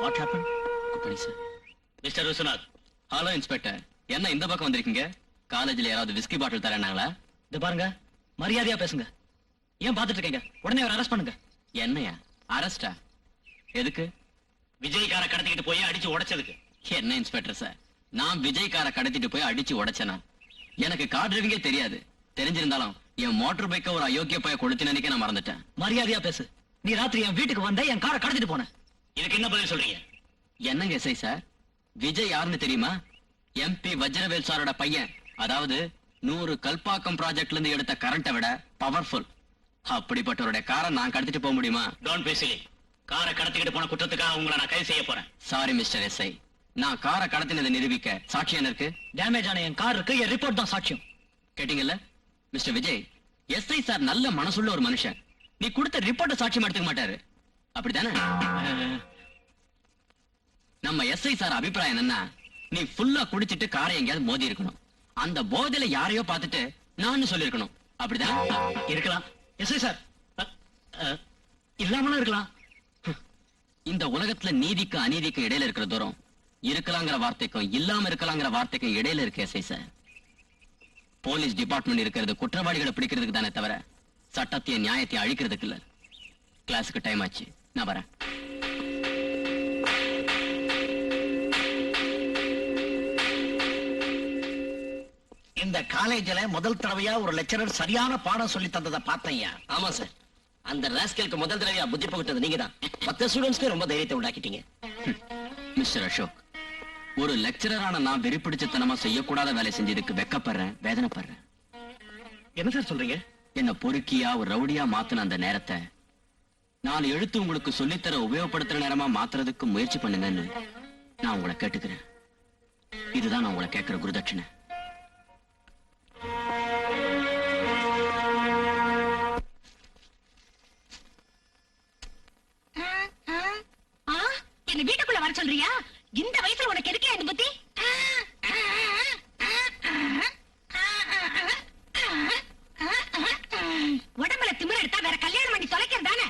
What happened? Good morning sir. Mister Viswanath. Hello inspector. என்ன இந்த பக்கம் வந்திருக்கீங்க? காலேஜ்ல யாராவது விஸ்கி பாட்டில் தரேனாங்களா? இது பாருங்க, மரியாதையா பேசுங்க. ஏன் பார்த்துட்டு இருக்கீங்க? உடனே அவரை அரெஸ்ட் பண்ணுங்க. என்னையா அரெஸ்டா? எதுக்கு? விஜய் காரை கடத்திக்கிட்டு போய் அடிச்சு உடைச்சதுக்கு. என்ன இன்ஸ்பெக்டர் சார், நான் விஜய் காரை கடத்திட்டு போய் அடிச்சு உடைச்சனா? எனக்கு கார் டிரைவிங்கே தெரியாது. தெரிஞ்சிருந்தாலும் என் மோட்டார் பைக்கை ஒரு அயோக்கிய பைய கொளுத்தி நினைக்க நான் மறந்துட்டேன். மரியாதையா பேசு. நீ ராத்திரி என் வீட்டுக்கு வந்த என் காரை கடத்திட்டு போன. இதுக்கு என்ன பதில் சொல்றீங்க? என்னங்க எஸ்ஐ சார், விஜய் யாருன்னு தெரியுமா? எம்பி வஜ்ரவேல் சாரோட பையன். அதாவது 100 கல்பாக்கம் ப்ராஜெக்ட்ல இருந்து எடுத்த கரண்ட்டை விட பவர்ஃபுல். அப்படிப்பட்டவருடைய காரை நான் கடத்திட்டு போக முடியுமா? Don't pay Chile. காரை கடத்திக்கிட்டு போன குற்றத்துக்காக உங்களை நான் கைது செய்ய போறேன். சாரி மிஸ்டர் எஸ்ஐ, நான் காரை கடத்தினதை நிரூபிக்க சாட்சி என்ன இருக்கு? டேமேஜ் ஆன என் கார் இருக்கு, என் ரிப்போர்ட் தான் சாட்சியம். கேட்டீங்கல்ல மிஸ்டர் விஜய், எஸ்ஐ சார் நல்ல மனசுள்ள ஒரு மனுஷன். நீ கொடுத்த ரிப்போர்ட்டை சாட்சியம் எடுத்துக்க மாட்டாரு, அப்படித்தானே? நம்ம எஸ்ஐ சார் அபிப்பிராயம் என்னன்னா, நீ ஃபுல்லா குடிச்சிட்டு காரை எங்கேயாவது மோதி இருக்கணும். அந்த போதையில யாரையோ பார்த்துட்டு நான் சொல்லிருக்கணும், அப்படிதான்? இருக்கலாம் எஸ்ஐ சார், இல்லாமலும் இருக்கலாம். இந்த உலகத்துல நீதிக்கு அநீதிக்கு இடையில இருக்கிற தூரம் இருக்கலாங்கிற வார்த்தைக்கும் இல்லாம இருக்கலாங்கிற வார்த்தைக்கும் இடையில இருக்கு எஸ்ஐ சார். போலீஸ் டிபார்ட்மெண்ட் இருக்கிறது குற்றவாளிகளை பிடிக்கிறதுக்கு தானே தவிர சட்டத்தையும் நியாயத்தையும் அழிக்கிறதுக்கு இல்ல. கிளாஸுக்கு டைம் ஆச்சு, நான் வரேன். இந்த காலேஜ்ல முதல் தடவையா ஒரு லெக்சரர் சரியான பாடம் சொல்லி தந்ததை பார்த்தேன்யா. ஆமா சார், அந்த ராஸ்கலுக்கு முதல் தடவையா புத்தி புகுத்தது நீங்க தான். 10 ஸ்டூடெண்ட்ஸ்க்கு ரொம்ப தைரியத்தை உண்டாக்கிட்டீங்க. மிஸ்டர் அசோக், ஒரு லெக்சரரான நான் வெறிப்பிடிச்சத்தனமா செய்யக்கூடாத வேலை செஞ்சதுக்கு வெக்கப்படுறேன், வேதனைப்படுறேன். என்ன சார் சொல்றீங்க? என்ன பொறுக்கியா ஒரு ரவுடியா மாத்தின அந்த நேரத்தை 4 எழுத்து உங்களுக்கு சொல்லித்தர உபயோகப்படுத்துற நேரமா மாத்துறதுக்கு முயற்சி பண்ணுங்கன்னு நான் உங்களை கேட்டுக்கிறேன். இதுதான் நான் உங்களை கேட்கிற குருதட்சணை. என்ன வீட்டுக்குள்ள வர சொல்றியா? இந்த வயசுல உனக்கு எதுக்கே இந்த புத்தி? உடம்புல திமிர எடுத்தா வேற கல்யாணம் பண்ணி தொலைக்கிறதானே?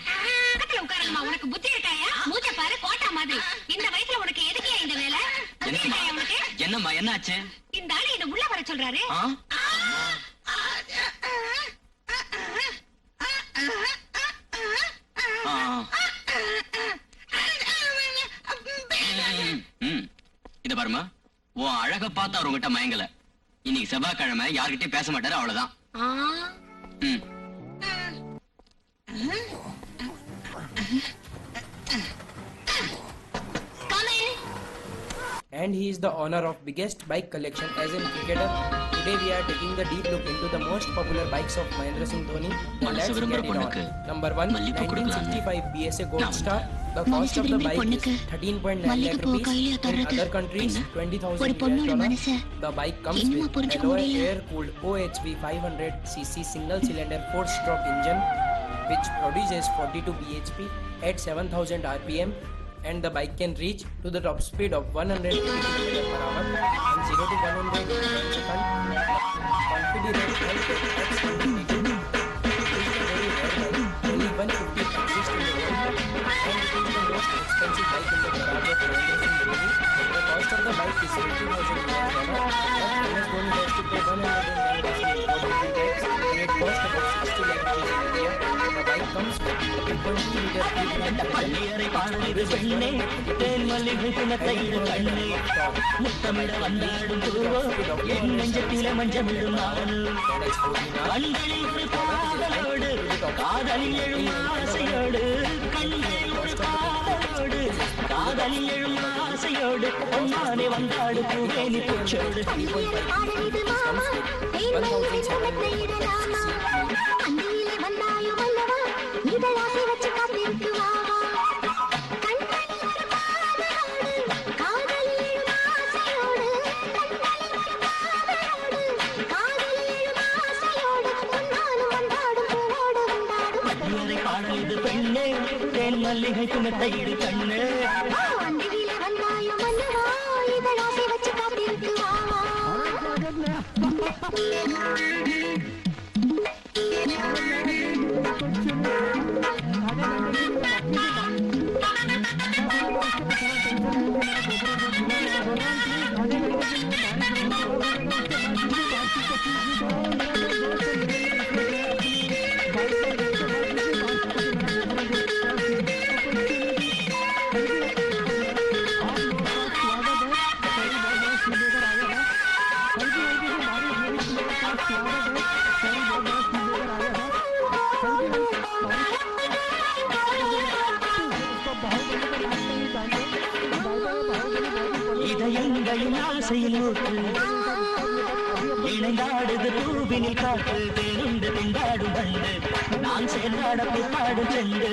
பக்கத்துல உட்காரணுமா? உனக்கு புத்தி இருக்காயா? மூச்ச பாரு கோட்டா மாதிரி. இந்த வயசுல உனக்கு எதுக்கே இந்த வேலை? புத்தி இருக்காயா உனக்கு? என்னம்மா என்ன ஆச்சு? இந்த ஆளு என்ன உள்ள வர சொல்றாரு. இத பாருமா, உன் அழக பார்த்து அவர் உங்ககிட்ட மயங்கல. இன்னைக்கு செவ்வாய்க்கிழமை யார்கிட்டயும் பேச மாட்டாரு, அவ்வளவுதான். And he is the owner of biggest bike collection as a cricketer. Today we are taking the deep look into the most popular bikes of Mahendra Singh Dhoni. And let's get it on. Number 1, 1965 BSA Gold Star. The cost of the bike is 13.9 lakh rupees. In other countries, $20,000. The bike comes with alloy air-cooled OHV 500cc single-cylinder 4-stroke engine, which produces 42 bhp at 7,000 rpm. And the bike can reach to the top speed of 180 km/h and 0 to 100 in 1 second. Confident health at 180. It is a very rare bike. Only 150 exist in the world. And it is the most expensive bike in the garage of Mahendra Singh Dhoni. The cost of the bike is $80,000. But MS Dhoni has to pay 110,000 tax. And it costs about 60 lakh rupees in India. The bike comes with 3.2 liter பள்ளியறை பாடலிது பெண்ணே தேன் மல்லிகை பிணத்தையிடு கண்ணே முத்தமிட வந்தாடும் பூவோ என் நெஞ்சத்தில மஞ்சமிடும் நானு கண்களில் ஒரு காதலோடு காதலில் எழும் ஆசையோடு கண்களில் ஒரு காதலோடு காதலில் எழும் ஆசையோடு பொன்னானே வந்தாடு பூவேனி பூச்சோடு பாடலிது பெண்ணே தேன் மல்லிகை பிணத்தையிடு கண்ணே இதயங்களின் ஆசையில் ஊற்று இணைந்தாடுது பூவினில் காற்று தேனுண்டு திண்டாடும் பண்டு நான் சேர்ந்தாட பாடும் செண்டு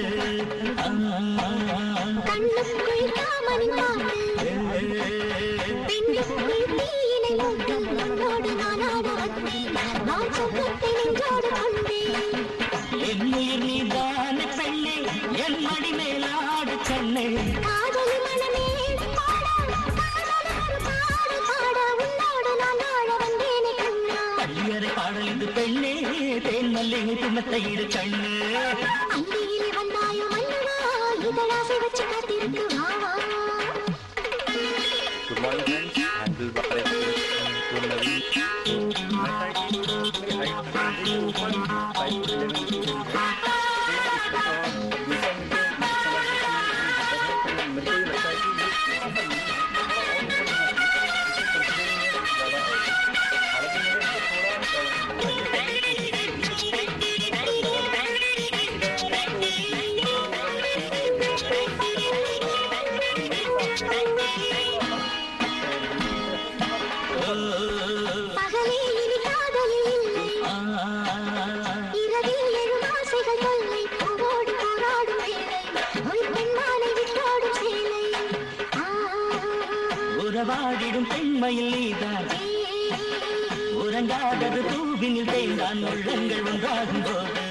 என்னுயிர் நீதான பெண்ணே என் மடி மேலாடு கண்ணே பள்ளியறை பாடலிது பெண்ணே தேன் மல்லிகை பிணத்தையிடு கண்ணு அந்தியிலே வந்தாயோ மன்னவா இதழாசை வச்சு காத்திருக்கு வாவா. Good morning friends, handled by உறவாடிடும் பெண்மையில் நீதான் உறங்காதது பூவினில் தேய்ந்தான் உள்ளங்கள் ஒன்றாகும் போது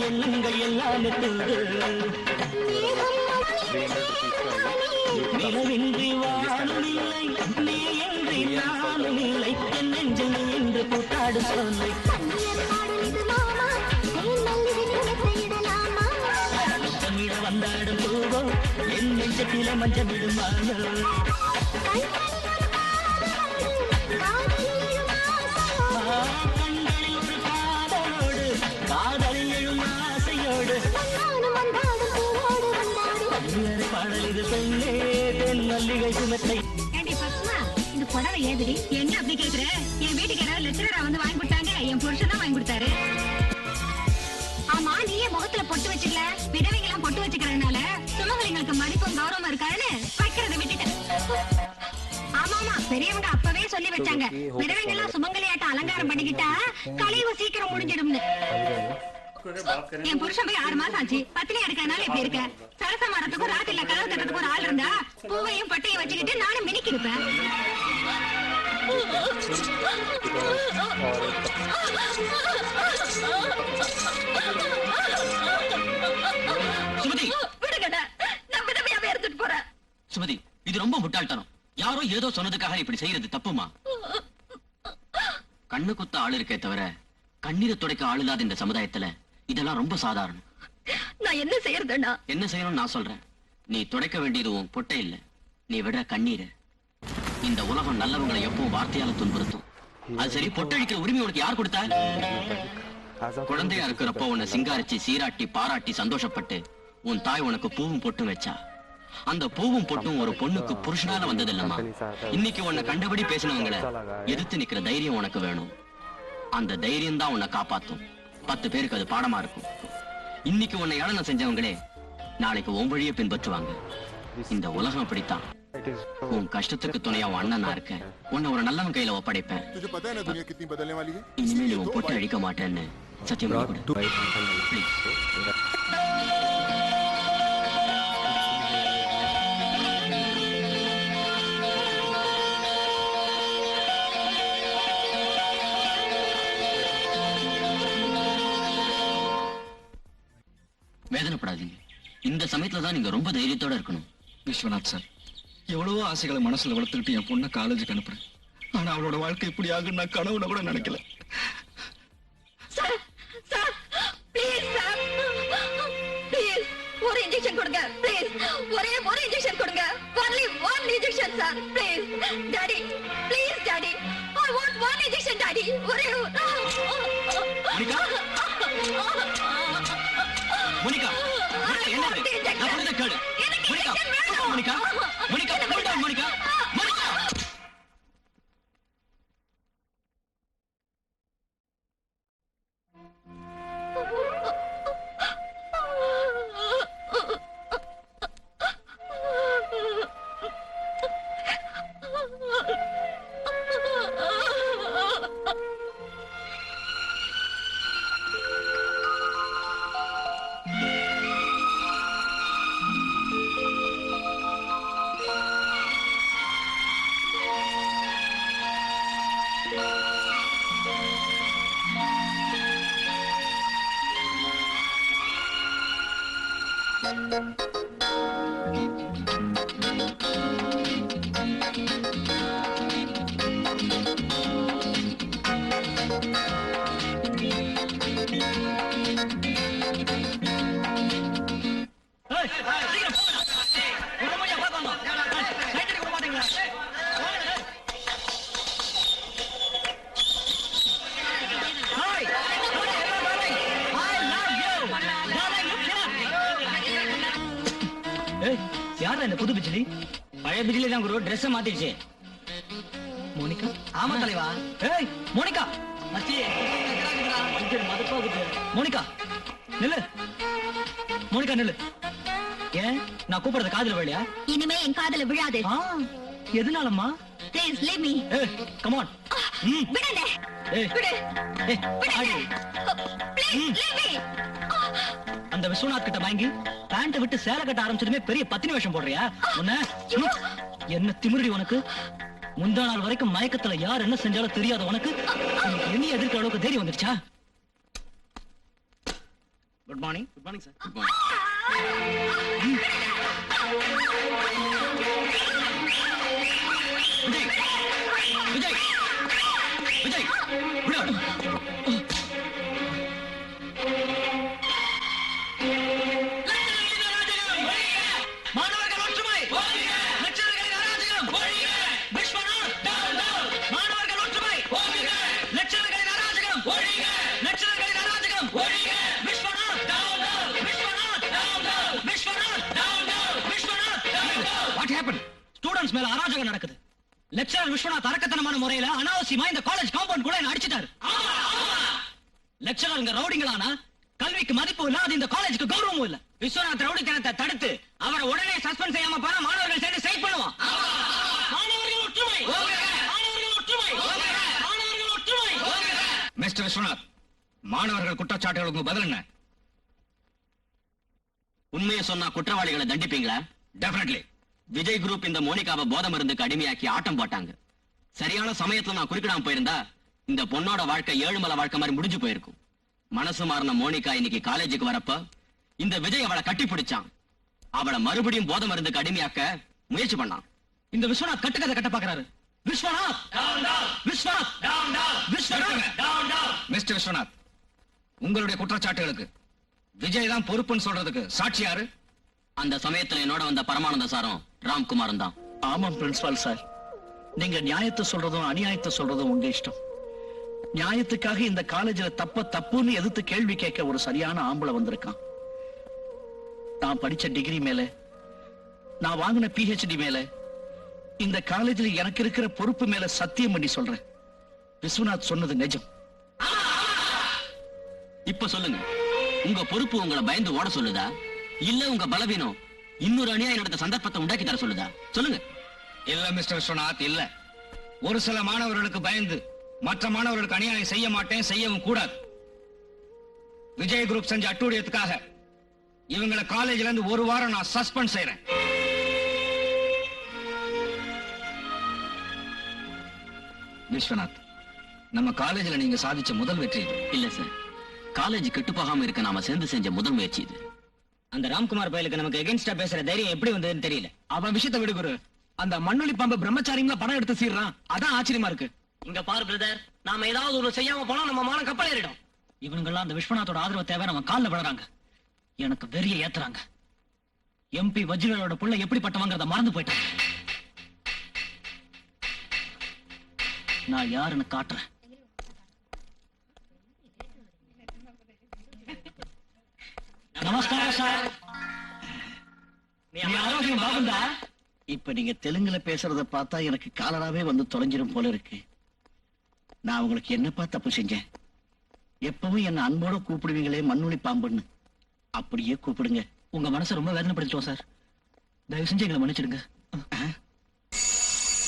எண்ணங்கள் எல்லாமே தூது நிலவின்றி வாழும் இல்லை நீ என்று நானும் இல்லை என் நெஞ்சில் நீ என்று கூட்டாடு சொல்லை தமிழ வந்தாடும் பூவோ என் நெஞ்சத்தில மஞ்சமிடுமானோ கண்களில் ஒரு காதலோடு காதலில் எழும் ஆசையோடு பாடல் இது பெண்ணே தென் மல்லிகை சுமத்தை ஏண்டி பசுமா, இந்த புடவை ஏதுடி? என்ன அப்படி கேக்குற? என் வீட்டுக்கு யாராவது லெக்சரரா வந்து வாங்கி கொடுத்தாங்க, என் புருஷன் தான் வாங்கி கொடுத்தாரு. ஆமா, நீ ஏன் முகத்துல பொட்டு வச்சுக்கல? விதவைங்க எல்லாம் பொட்டு வச்சுக்கிறதுனால சுமங்கலிங்களுக்கு மதிப்பும் கௌரவம் இருக்காதுன்னு வைக்கிறத விட்டுட்டேன். ஆமா, பெரியவங்க அப்பவே சொல்லி வச்சாங்க, விதவைங்க எல்லாம் சுமங்கலியாட்ட அலங்காரம் பண்ணிக்கிட்டா கழிவு சீக்கிரம் முடிஞ்சிடும்னு. என் புருஷன் போய் 6 மாசம் ஆச்சு. பத்தினி எடுக்கிறதுனால இப்படி இருக்க. சரச மரத்துக்கும் ராத்திரில கதவு தட்டுறதுக்கும் ஒரு ஆள் இருந்தா பூவையும் பட்டையும் வச்சுக்கிட்டு நானும் மினிக்கி இருப்பேன். சுமதி, விடுங்கடா, நான் விதவையாவே இருந்துட்டு போறேன். சுமதி, இது ரொம்ப முட்டாள்தனம். யாரோ ஏதோ சொன்னதுக்காக இப்படி செய்யறது தப்புமா? கண்ணு குத்த ஆளு இருக்கே தவிர கண்ணீரை துடைக்க ஆள் இல்லாத இந்த சமுதாயத்துல இதெல்லாம் ரொம்ப சாதாரணம். நான் என்ன செய்யறதுன்னா? என்ன செய்யணும்னு நான் சொல்றேன். நீ துடைக்க வேண்டியது உன் பொட்டை இல்ல, நீ விடுற கண்ணீரை. இந்த உலகம் நல்லவங்களை எப்பவும் வார்த்தையால துன்புறுத்தும். அது சரி, பொட்டழிக்கிற உரிமை உனக்கு யார் கொடுத்தா? குழந்தையா இருக்கிறப்போ உன்னை சிங்காரிச்சு சீராட்டி பாராட்டி சந்தோஷப்பட்டு உன் தாய் உனக்கு பூவும் பொட்டும் வச்சா. அந்த பூவும் பொட்டும் ஒரு பொண்ணுக்கு புருஷனால வந்தது இல்லம்மா. இன்னைக்கு உன்னை கண்டபடி பேசினவங்களை எதிர்த்து நிக்கிற தைரியம் உனக்கு வேணும். அந்த தைரியம் தான் உன்னை காப்பாத்தும். 10 பேருக்கு அது பாடமா இருக்கும். இன்னைக்கு உன்னை ஏளனம் செஞ்சவங்களே நாளைக்கு உன் வழியை பின்பற்றுவாங்க. இந்த உலகம் அப்படித்தான். உன் கஷ்டத்துக்கு துணையா உன் அண்ணன் நான் இருக்கேன். உன்னை ஒரு நல்லவன் கையில ஒப்படைப்பேன். இனிமே நீ உன் பொட்டை அழிக்க மாட்டேன்னு சத்தியம் பண்ணி கொடு. Please. வேதனைப்படாதீங்க. இந்த சமயத்துல தான் நீங்க ரொம்ப தைரியத்தோட இருக்கணும். விஸ்வநாத் சார், எவ்வளவோ ஆசைகளை மனசுல வளர்த்துக்கிட்டு என் பொண்ணை காலேஜுக்கு அனுப்புறேன். ஆனா அவளோட வாழ்க்கை இப்படி ஆகும் நான் கனவுல கூட நினைக்கல. Sir, sir, please sir, please ஒரு இன்ஜெக்ஷன் கொடுங்க, ப்ளீஸ் ஒரே ஒரு இன்ஜெக்ஷன் கொடுங்க. only one injection sir, please daddy, please daddy, I want one injection daddy. ஒரே மோனிகா, மோனிகா, என்னது? நான் சொல்றத கேளு. Monica, Monica, Monica, hold on, Monica, Monica. யாரா இந்த புது பிஜிலி? பழைய பிஜிலி தான் குரு, ட்ரெஸ் மாத்திடுச்சு. மோனிகா? ஆமா தலைவா. ஏய் மோனிகா, மச்சி மோனிகா நில்லு, மோனிகா நில்லு. ஏன் நான் கூப்பிடுறத காதுல விழலையா? இனிமே என் காதுல விழாது. எதனாலம்மா? Please leave me. Come on. விடுங்க. விடு. Please leave me. அந்த விஸ்வநாத் கிட்ட வாங்கி பேண்ட் விட்டு சேலை கட்ட ஆரம்பிச்சதுமே பெரிய பத்தினி வேஷம் போடுறியா? உன்ன என்ன திமிருடி உனக்கு? முந்தா நாள் வரைக்கும் மயக்கத்துல யார் என்ன செஞ்சாலும் தெரியாத உனக்கு என்ன எதிர்க்கிற அளவுக்கு தைரியம் வந்துருச்சா? Good morning. Good morning sir. Good morning. Students மேல அராஜகம் நடக்குது. லெக்சரர் விஸ்வநாத் அரக்கத்தனமான முறையில அனாவசியமா இந்த காலேஜ் காம்பவுண்ட் கூட என்ன அடிச்சிட்டாரு. லெக்சரருங்க ரவுடிங்களானா கல்விக்கு மதிப்பு இல்ல, அது இந்த காலேஜுக்கு கௌரவமும் இல்ல. விஸ்வநாத் ரவுடித்தனத்தை தடுத்து அவரை உடனே சஸ்பெண்ட் செய்யாம போனா மாணவர்கள் சேர்ந்து ஸ்ட்ரைக் பண்ணுவான். மாணவர்கள் ஒற்றுமை, மாணவர்கள் ஒற்றுமை, மாணவர்கள் ஒற்றுமை. மிஸ்டர் விஸ்வநாத், மாணவர்கள் குற்றச்சாட்டுகளுக்கு பதில் என்ன? உண்மையை சொன்னா குற்றவாளிகளை தண்டிப்பீங்களா? டெஃபினெட்லி. விஜய் குரூப் இந்த மோனிகாவை போதை மருந்துக்கு அடிமையாக்கி ஆட்டம் போட்டாங்க. சரியான சமயத்துல நான் குறுக்கிடாம போயிருந்தா இந்த பொண்ணோட வாழ்க்கை ஏழுமலை வாழ்க்கை மாதிரி முடிஞ்சு போயிருக்கும். மனசு மாறின மோனிகா இன்னைக்கு காலேஜுக்கு வரப்ப இந்த விஜய் அவளை கட்டி பிடிச்சான். அவளை மறுபடியும் போதை மருந்துக்கு அடிமையாக்க முயற்சி பண்ணான். இந்த விஸ்வநாத் கட்டுக்கதை கட்ட பாக்குறாரு. விஸ்வநாத், விஸ்வநாத், விஸ்வநாத். மிஸ்டர் விஸ்வநாத், உங்களுடைய குற்றச்சாட்டுகளுக்கு விஜய் தான் பொறுப்புன்னு சொல்றதுக்கு சாட்சி யாரு? அந்த சமயத்துல என்னோட வந்த பரமானந்த சாரும் ராம்குமாரும் தான். ஆமாம் பிரின்சிபால் சார், நீங்க நியாயத்தை சொல்றதும் அநியாயத்தை சொல்றதும் உங்க இஷ்டம். நியாயத்துக்காக இந்த காலேஜ்ல தப்புன்னு எதிர்த்து கேள்வி கேட்க ஒரு சரியான ஆம்பளை வந்திருக்கான். நான் படிச்ச டிகிரி மேல, நான் வாங்கின PhD மேல, இந்த காலேஜ்ல எனக்கு இருக்கிற பொறுப்பு மேல சத்தியம் பண்ணி சொல்றேன், விஸ்வநாத் சொன்னது நிஜம். இப்ப சொல்லுங்க, உங்க பொறுப்பு உங்களை பயந்து ஓட சொல்லுதா, இல்ல உங்க பலவீனம் இன்னொரு அநியாயம் நடத்த சந்தர்ப்பத்தை உண்டாக்கி தர சொல்லுதா? சொல்லுங்க. இல்ல மிஸ்டர் விஸ்வநாத், இல்ல. ஒரு சில மாணவர்களுக்கு பயந்து மற்ற மாணவர்களுக்கு அநியாயம் செய்ய மாட்டேன், செய்யவும் கூடாது. விஜய் குரூப் செஞ்ச அட்டூழியத்துக்காக இவங்களை காலேஜ்ல இருந்து ஒரு வாரம் நான் சஸ்பெண்ட் செய்யறேன். விஸ்வநாத், நம்ம காலேஜ்ல நீங்க சாதிச்ச முதல் வெற்றி இது. இல்ல சார், காலேஜ் கெட்டு போகாம இருக்க நாம சேர்ந்து செஞ்ச முதல் முயற்சி இது. அந்த ராம்குமார் பயலுக்கு நமக்கு எகென்ஸ்டா பேசுற தைரியம் எப்படி வந்ததுன்னு தெரியல. அவன் விஷயத்தை விடுகுரு. அந்த மண்ணொலி பாம்பு பிரம்மச்சாரிங்களா படம் எடுத்து சீர்றான், அதான் ஆச்சரியமா இருக்கு. இங்க பாரு பிரதர், நாம ஏதாவது ஒரு செய்யாம போனா நம்ம மானம் கப்பல் ஏறிடும். இவனுங்கெல்லாம் அந்த விஸ்வநாத்தோட ஆதரவு தேவை, நம்ம கால்ல விழுறாங்க. எனக்கு வெறிய ஏத்துறாங்க. MP வஜ்ரவேலோட புள்ள எப்படிப்பட்டவங்கிறத மறந்து போயிட்டான். நான் யாருன்னு காட்டுறேன். நமஸ்காரம் சார். நீ ஆரோக்கியம் பாகுந்தா? இப்ப நீங்க தெலுங்குல பேசுறத பார்த்தா எனக்கு காலராவே வந்து தொலைஞ்சிரும் போல இருக்கு. நான் உங்களுக்கு என்னப்பா தப்பு செஞ்சேன்? எப்பவும் என்ன அன்போட கூப்பிடுவீங்களே மண்ணுளி பாம்புன்னு, அப்படியே கூப்பிடுங்க. உங்க மனசை ரொம்ப வேதனைப்படுத்திட்டோம் சார், தயவு செஞ்சு எங்களை மன்னிச்சிடுங்க.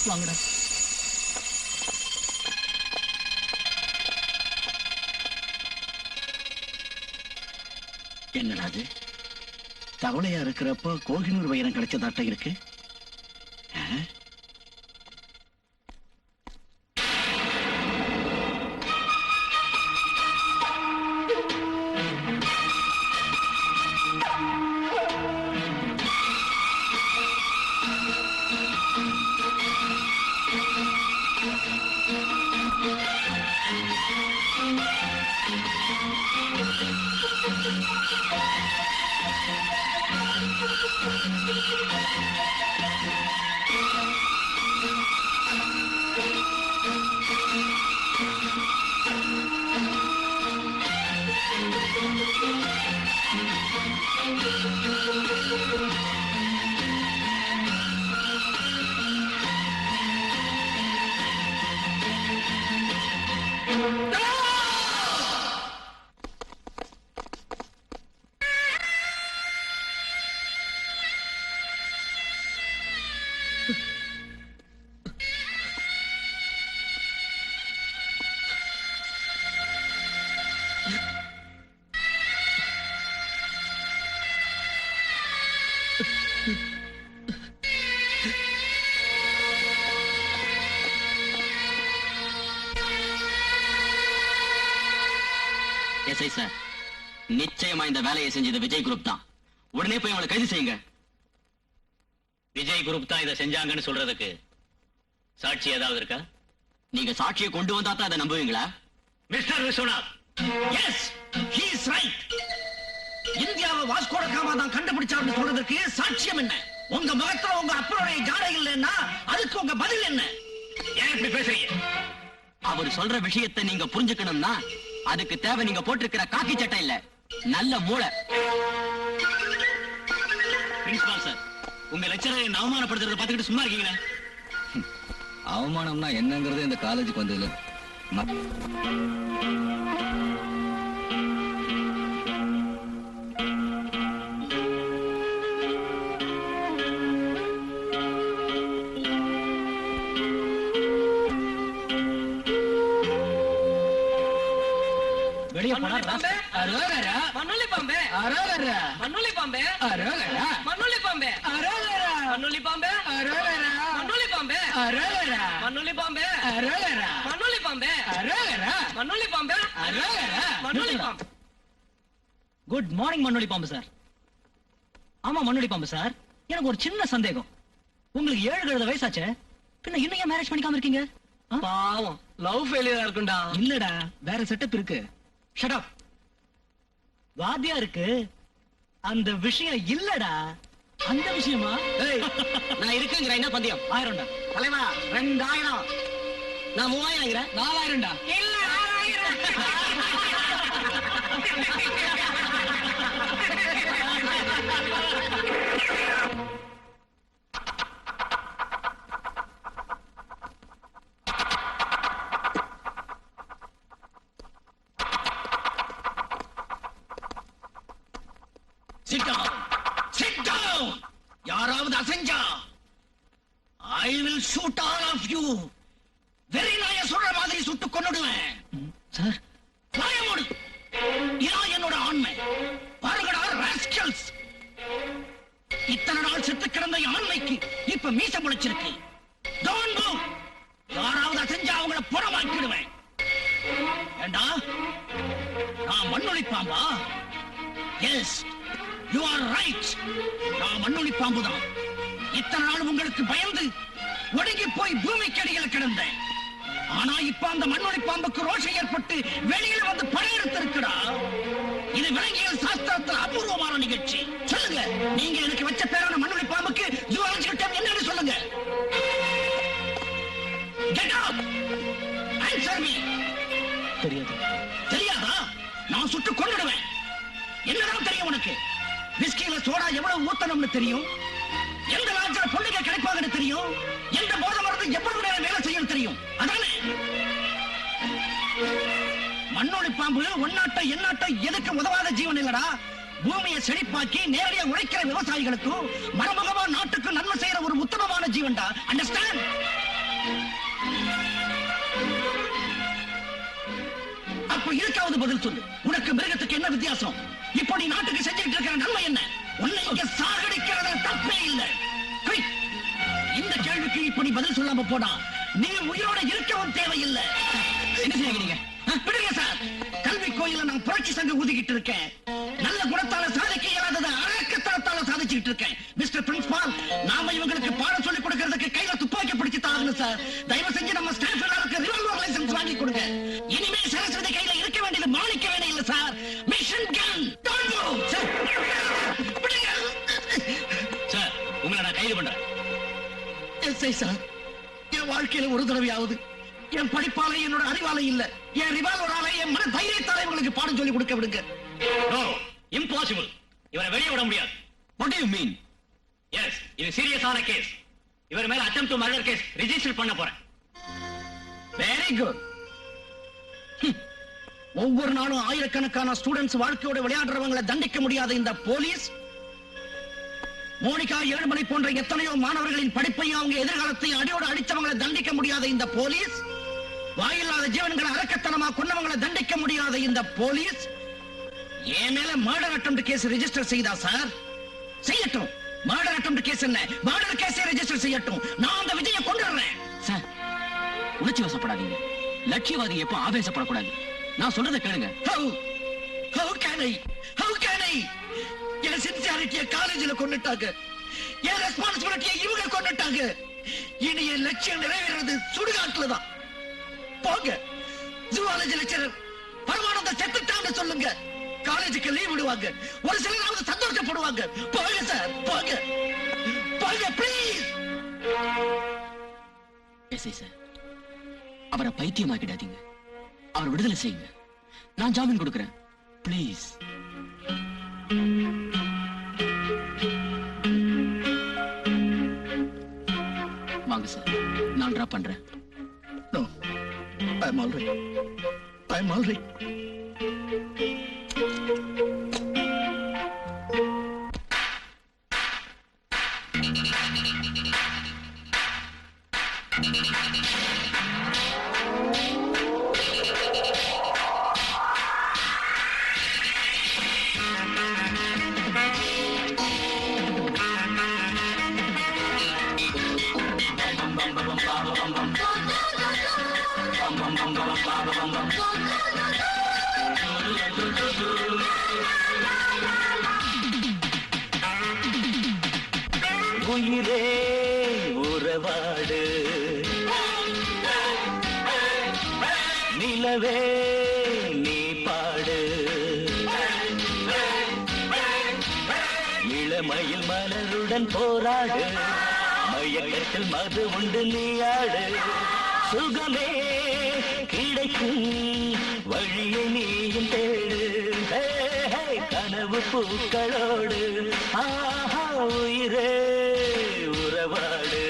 வாங்கடா. என்னடா அது, தவளையா இருக்கிறப்போ கோகினூர் வைரம் கிடைச்சதாட்டம் இருக்கு. எஸ்ஐ சார், நிச்சயமா இந்த வேலையை செஞ்சது விஜய் குரூப் தான். உடனே போய் அவங்களை கைது செய்யுங்க. விஜய் குரூப் தான் இதை செஞ்சாங்கன்னு சொல்றதுக்கு சாட்சி ஏதாவது இருக்கா? நீங்க சாட்சியை கொண்டு வந்தா தான் அதை நம்புவீங்களா? Mister Viswanath, yes, he is right. இந்தியாவை வாஸ்கோட காமா தான் கண்டுபிடிச்சாருன்னு சொல்றதுக்கு சாட்சியம் என்ன? உங்க முகத்துல உங்க அப்பனுடைய ஜாடை இல்லைன்னா அதுக்கு உங்க பதில் என்ன? ஏன் இப்படி பேசுறீங்க? அவர் சொல்ற விஷயத்தை நீங்க புரிஞ்சுக்கணும்னா அதுக்கு தேவை நீங்க போட்டிருக்கிற காக்கி சட்டை இல்ல, நல்ல மூளை. பிரின்சிபால் சார், உங்க லெக்சரரை என்ன அவமானப்படுத்துறத பாத்துக்கிட்டு சும்மா இருக்கீங்களே. அவமானம்னா என்னங்கிறது இந்த காலேஜுக்கு வந்ததுல வெளியே போனா அரோகரா மண்ணுளி பாம்பே, அரோகரா மண்ணுளி பாம்பே, அரோகரா மண்ணுளி பாம்பே, அரோகரா மண்ணுளி பாம்பே, அரோகரா மண்ணுளி பாம்பே, அரோகரா மண்ணுளி பாம்பே, அரோகரா மண்ணுளி பாம்பே, அரோகரா மண்ணுளி பாம்பே, அரோகரா மண்ணுளி பாம்பே. குட் மார்னிங் மண்ணுளி பாம்பு சார். ஆமா மண்ணுளி பாம்பு சார், எனக்கு ஒரு சின்ன சந்தேகம். உங்களுக்கு 7 கழுத வயசாச்சே, பின்ன இன்னும் ஏன் மேரேஜ் பண்ணிக்காம இருக்கீங்க? பாவம் லவ் ஃபெயிலியரா இருக்கும்டா. இல்லடா, வேற செட்டப் இருக்கு. Shut up. வாத்தியா இருக்கு, அந்த விஷயம் இல்லடா. அந்த விஷயமா? நான் இருக்குங்கிற என்ன பந்தயம் 1000டா. தலைவா 2000. நான் 3000 4000டா. இல்ல 6000. Sit down. Sit down. யாராவது அசஞ்சா I will shoot all of you. வெறி நாய சொல்ற மாதிரி சுட்டு கொன்னுடுவேன். சார், வாய மூடு. இதான் என்னோட ஆண்மை. பாருங்கடா ராஸ்கல்ஸ். இத்தனை நாள் செத்து கிடந்த ஆண்மைக்கு இப்ப மீச முளைச்சிருக்கு. Don't move. யாராவது அசஞ்சா அவங்கள புறமாக்கிடுவேன். ஏண்டா நான் மண்ணொளி பாம்பா? Yes, you are right. நான் மண்ணொளி பாம்புதான். இத்தனை நாள் உங்களுக்கு பயந்து ஒடுங்கி போய் பூமிக்கு அடியில் கிடந்தேன். ஆனா இப்ப அந்த மண்ணொளி பாம்புக்கு ரோஷம் ஏற்பட்டு வெளியில வந்து படையெடுத்திருக்குடா. இது விலங்கியல் சாஸ்திரத்தில் அபூர்வமான நிகழ்ச்சி. சொல்லுங்க, நீங்க எனக்கு வச்ச பேரான மண்ணொளி பாம்புக்கு ஜூவாலஜிக்கல் டேர்ம் என்னன்னு சொல்லுங்க. Get out. Answer me. தெரியாது. தெரியாதா? நான் சுட்டு கொன்னுடுவேன். என்னதான் தெரியும் உனக்கு? விஸ்கில சோடா எவ்வளவு ஊத்தணும்னு தெரியும். எந்த லாட்ஜில பொண்ணுங்க கிடைப்பாங்கன்னு தெரியும். எந்த போதை மருந்து எவ்வளவு நேரம் வேலை செய்யும் தெரியும். அதானே மண்ணொளி பாம்பு ஒன்னாட்ட எண்ணாட்ட எதுக்கு உதவாத ஜீவன் இல்லடா. பூமியை செழிப்பாக்கி நேரடியா உழைக்கிற விவசாயிகளுக்கும் மரபகமா நாட்டுக்கு நன்மை செய்யற ஒரு உத்தமமான ஜீவன்டா. அண்டர்ஸ்டாண்ட்? அப்ப இதுக்காவது பதில் சொல்லு. உனக்கு மிருகத்துக்கு என்ன வித்தியாசம்? இப்போ நீ நாட்டுக்கு செஞ்சுட்டு இருக்கிற நன்மை என்ன? உன்னை இங்க சாகடிக்கிறத தப்பே இல்லை. Quick. இந்த கேள்விக்கு இப்ப நீ பதில் சொல்லாம போனா நீ உயிரோட இருக்கவும் தேவையில்லை. என்ன செய்றீங்க நீங்க? விடுங்க சார். கல்வி கோயில நான் புரட்சி சங்கம் ஊதிக்கிட்டு இருக்கேன். நல்ல குணத்தால சாதிக்க இயலாததை அழக்கத்தனத்தால சாதிச்சுக்கிட்டு இருக்கேன். மிஸ்டர் பிரின்சிபால், நாம இவங்களுக்கு பாடம் சொல்லி கொடுக்கறதுக்கு கையில துப்பாக்கி பிடிச்சு தாகணும் சார். தயவு செஞ்சு நம்ம ஸ்டாஃப் எல்லாருக்கு ரிவால்வர் லைசன்ஸ் வாங்கி கொடுங்க. இனிமே சரஸ்வதி கையில இருக்க வேண்டியது மாணிக்க வேலை இல்ல சார், மிஷன் கன். சார், உங்களை நான் கைது பண்றேன். எஸ்ஐ சார், என் வாழ்க்கையில ஒரு தடவையாவது என் படிப்பாலை என்னோட அறிவாலை இல்ல, என் ரிவால்வரால என் மன தைரியத்தால இவங்களுக்கு பாடம் சொல்லி கொடுக்க விடுங்க. No, impossible. இவரை வெளியே விட முடியாது. What do you mean? Yes, இது சீரியஸான கேஸ். இவர் மேல attempt to murder case register பண்ண போறேன். Very good. ஒவ்வொரு நாளும் ஆயிரக்கணக்கான ஸ்டூடெண்ட்ஸ் வாழ்க்கையோட விளையாடுறவங்களை தண்டிக்க முடியாத இந்த போலீஸ், மோனிகா ஏழுமலை போன்ற எத்தனையோ மாணவர்களின் படிப்பையும் அவங்க எதிர்காலத்தையும் அடியோடு அடித்தவங்களை தண்டிக்க முடியாத இந்த போலீஸ், வாயில்லாத ஜீவன்களை அரக்கத்தனமா கொன்னவங்களை தண்டிக்க முடியாத இந்த போலீஸ் என் மேல மர்டர் அட்டெம்ப்ட் கேஸ் ரெஜிஸ்டர் செய்தா சார்? செய்யட்டும். மர்டர் அட்டெம்ப்ட் கேஸ் என்ன, மர்டர் கேஸ் ரெஜிஸ்டர் செய்யட்டும். நான் அந்த விஜயை கொண்டுறேன். சார், உணர்ச்சி வசப்படாதீங்க. லட்சியவாதி எப்போ ஆவேசப்படக்கூடாது. நான் சொல்றதை கேளுங்க. How can I? என் சின்சியாரிட்டியை காலேஜில் கொண்டுட்டாங்க. என் ரெஸ்பான்சிபிலிட்டியை இவங்க கொண்டுட்டாங்க. இனி என் லட்சியம் நிறைவேறது சுடுகாட்டுல தான். போங்க. ஜூவாலஜி லெக்சரர் பரமானந்த செத்துட்டான்னு சொல்லுங்க. காலேஜுக்கு லீவ் விடுவாங்க. ஒரு சிலராவது சந்தோஷப்படுவாங்க. போங்க சார், போங்க போங்க ப்ளீஸ். எஸ்ஐ சார், அவரை பைத்தியமாக்கிடாதீங்க. அவர் விடுதலை செய்யுங்க. நான் ஜாமீன் கொடுக்கிறேன். ப்ளீஸ். வாங்க சார், நான் டிராப் பண்றேன். No, I'm all right. I'm all right. உயிரே உறவாடு, நிலவே நீ பாடு, இளமையில் மலருடன் போராடு, மயக்கத்தில் மது உண்டு நீயாடு, சுகமே கிடைக்கும் வழியை நீயும் தேடு, கனவு பூக்களோடு ஆஹா உயிரே உறவாடு.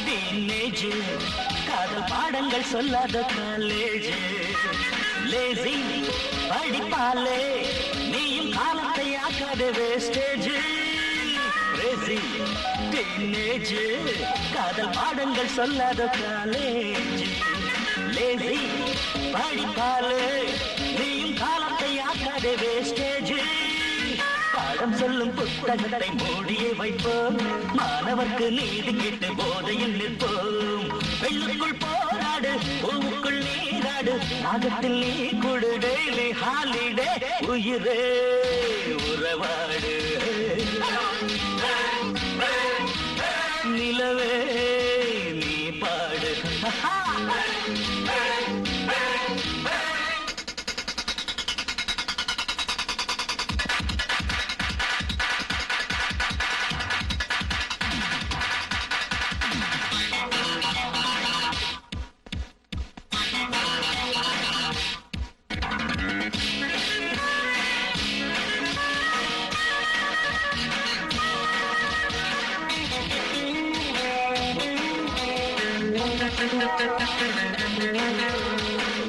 டீனேஜ் காதல் பாடங்கள் சொல்லாத காலேஜ், லேசி படிப்பாலே நீயும் காலத்தை ஆக்காத வேஸ்டேஜ், டீனேஜ் காதல் பாடங்கள் சொல்லாத காலேஜ், லேசி படிப்பாலே நீயும் காலத்தை ஆக்காத வேஸ்டேஜ், பாடம் சொல்லும் புத்தகத்தை மூடியே வைப்போம், மாணவர்க்கு நீதி கேட்டு போதையில் நிற்போம், வெள்ளுக்குள் போராடு பூவுக்குள் நீராடு, நாகத்தில் நீ கொடு டெய்லி ஹாலிடே, உயிரே உறவாடு, நிலவே நீ பாடு.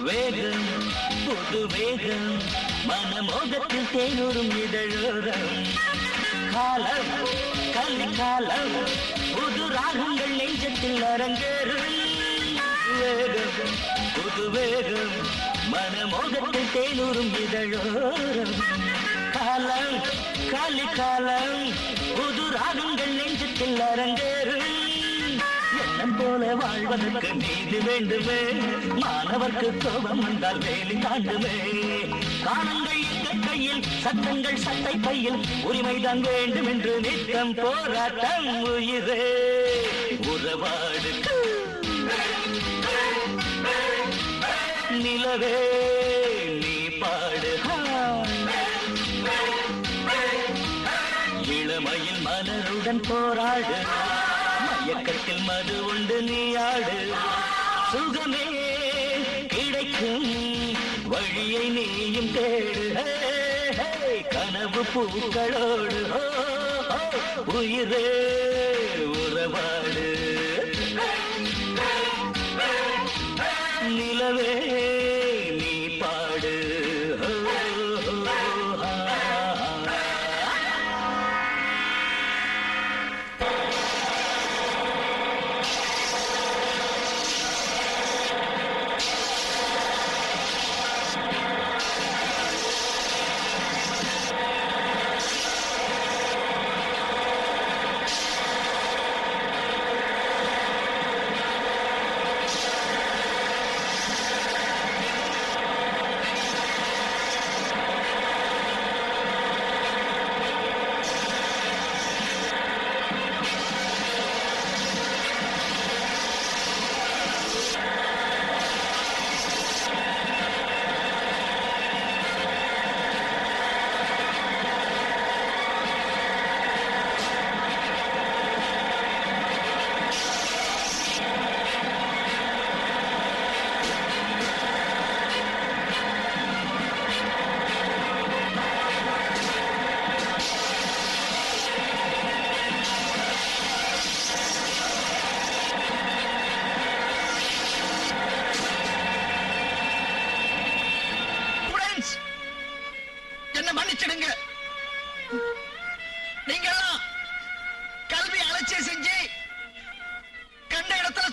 வேகம் புது வேகம் மனமோகத்தில் தேனூரும் இதழோரம், காலம் கலிகாலம் புது ராகங்கள் நெஞ்சத்தில் அரங்கேறும், வேகம் புது வேகம் மனமோகத்தில் தேனூரும் இதழோரம், காலம் கலிகாலம் புது ராகங்கள் நெஞ்சத்தில் அரங்கேறும், எண்ணம் போல வாழ்வதற்கு நீதி வேண்டுமே, மாணவர்க்கு கோபம் வந்தால் வேலி தாண்டுமே, காலங்கள் எங்கள் கையில் சட்டங்கள் சட்டை பையில், உரிமைதான் வேண்டும் என்று நித்தம் போராட்டம், உயிரே உறவாடு, நிலவே நீ பாடு, இளமையில் மலருடன் போராடு, மயக்கத்தில் மது உண்டு நீயாடு, சுகமே கிடைக்கும் வழியை நீயும் தேடு, கனவு பூக்களோடு உயிரே உறவாடு, நிலவே நீ பாடு.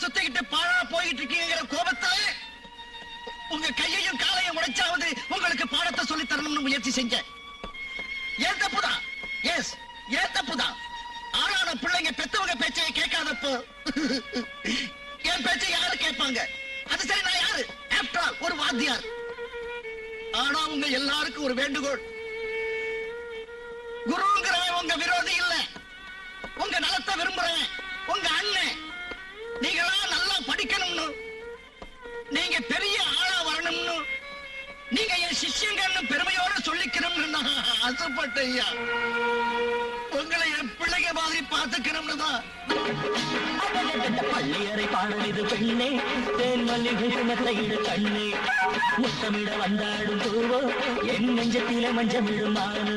சுத்திக்கிட்டு பாழா போயிட்டு இருக்கீங்கிற கோபத்தால உங்க கையையும் காலையும் உடைச்சாவது உங்களுக்கு பாடத்தை சொல்லி தரணும்னு முயற்சி செஞ்சேன். ஏன் தப்புதான்? எஸ், ஏன் தப்புதான்? ஆளான பிள்ளைங்க பெத்தவங்க பேச்சையை கேட்காதப்போ என் பேச்சை யாரு கேட்பாங்க? அது சரி, நான் யாரு? ஆஃப்டர் ஆல் ஒரு வாத்தியார். ஆனா உங்க எல்லாருக்கும் ஒரு வேண்டுகோள். குருங்கிற உங்க விரோதி இல்ல, உங்க நலத்தை விரும்புறேன், உங்க அண்ணன். நீங்களா நல்லா படிக்கணும்னு, நீங்க பெரிய ஆளா வரணும்னு, நீங்க என் சிஷ்யங்கன்னு பெருமையோட சொல்லிக்கணும்னு நான் ஆசைப்பட்டேன் ஐயா. உங்களை என் பிள்ளைங்க மாதிரி பார்த்துக்கணும்னு தான். பள்ளியறை பாடல் இது பெண்ணே, தேன் மல்லிகை மெத்தையிடு கண்ணே, முத்தமிட வந்தாடும் பூவோ என் நெஞ்சத்திலே மஞ்சமிடும் மானு,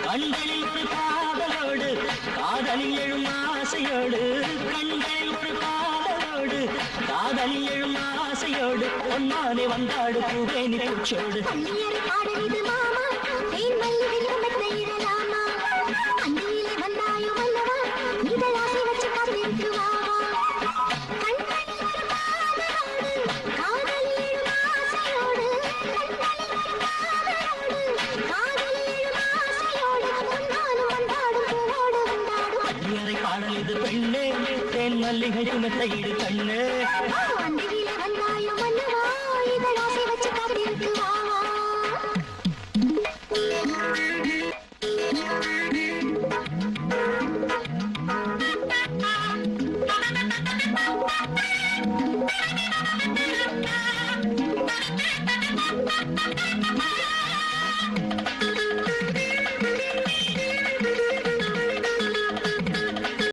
கண்களில் ஒரு காதலோடு காதலில் எழும் ஆசையோடு, கண்களில் ஒரு காதலோடு காதலில் எழும் ஆசையோடு, பொன்னானே வந்தாடு பூவேனி பூச்சோடு. பள்ளியறை பாடல் இது மாமா, தேன் மல்லிகை மெத்தையிடலாமா, அந்தியிலே வந்தாயோ வல்லவா, இதழ் ஆசை வச்சு காத்திருக்கு வாவா, கண்களில் ஒரு காதலோடு காதலில் எழும் ஆசையோடு, கண்களில் ஒரு காதலோடு காதலில் எழும் ஆசையோடு, பொன்னானும் வந்தாடும் பூவோடு வந்தாடும். பள்ளியறை பாடல் இது பெண்ணே, தேன் மல்லிகை மெத்தையிடு கண்ணே, அந்தியிலே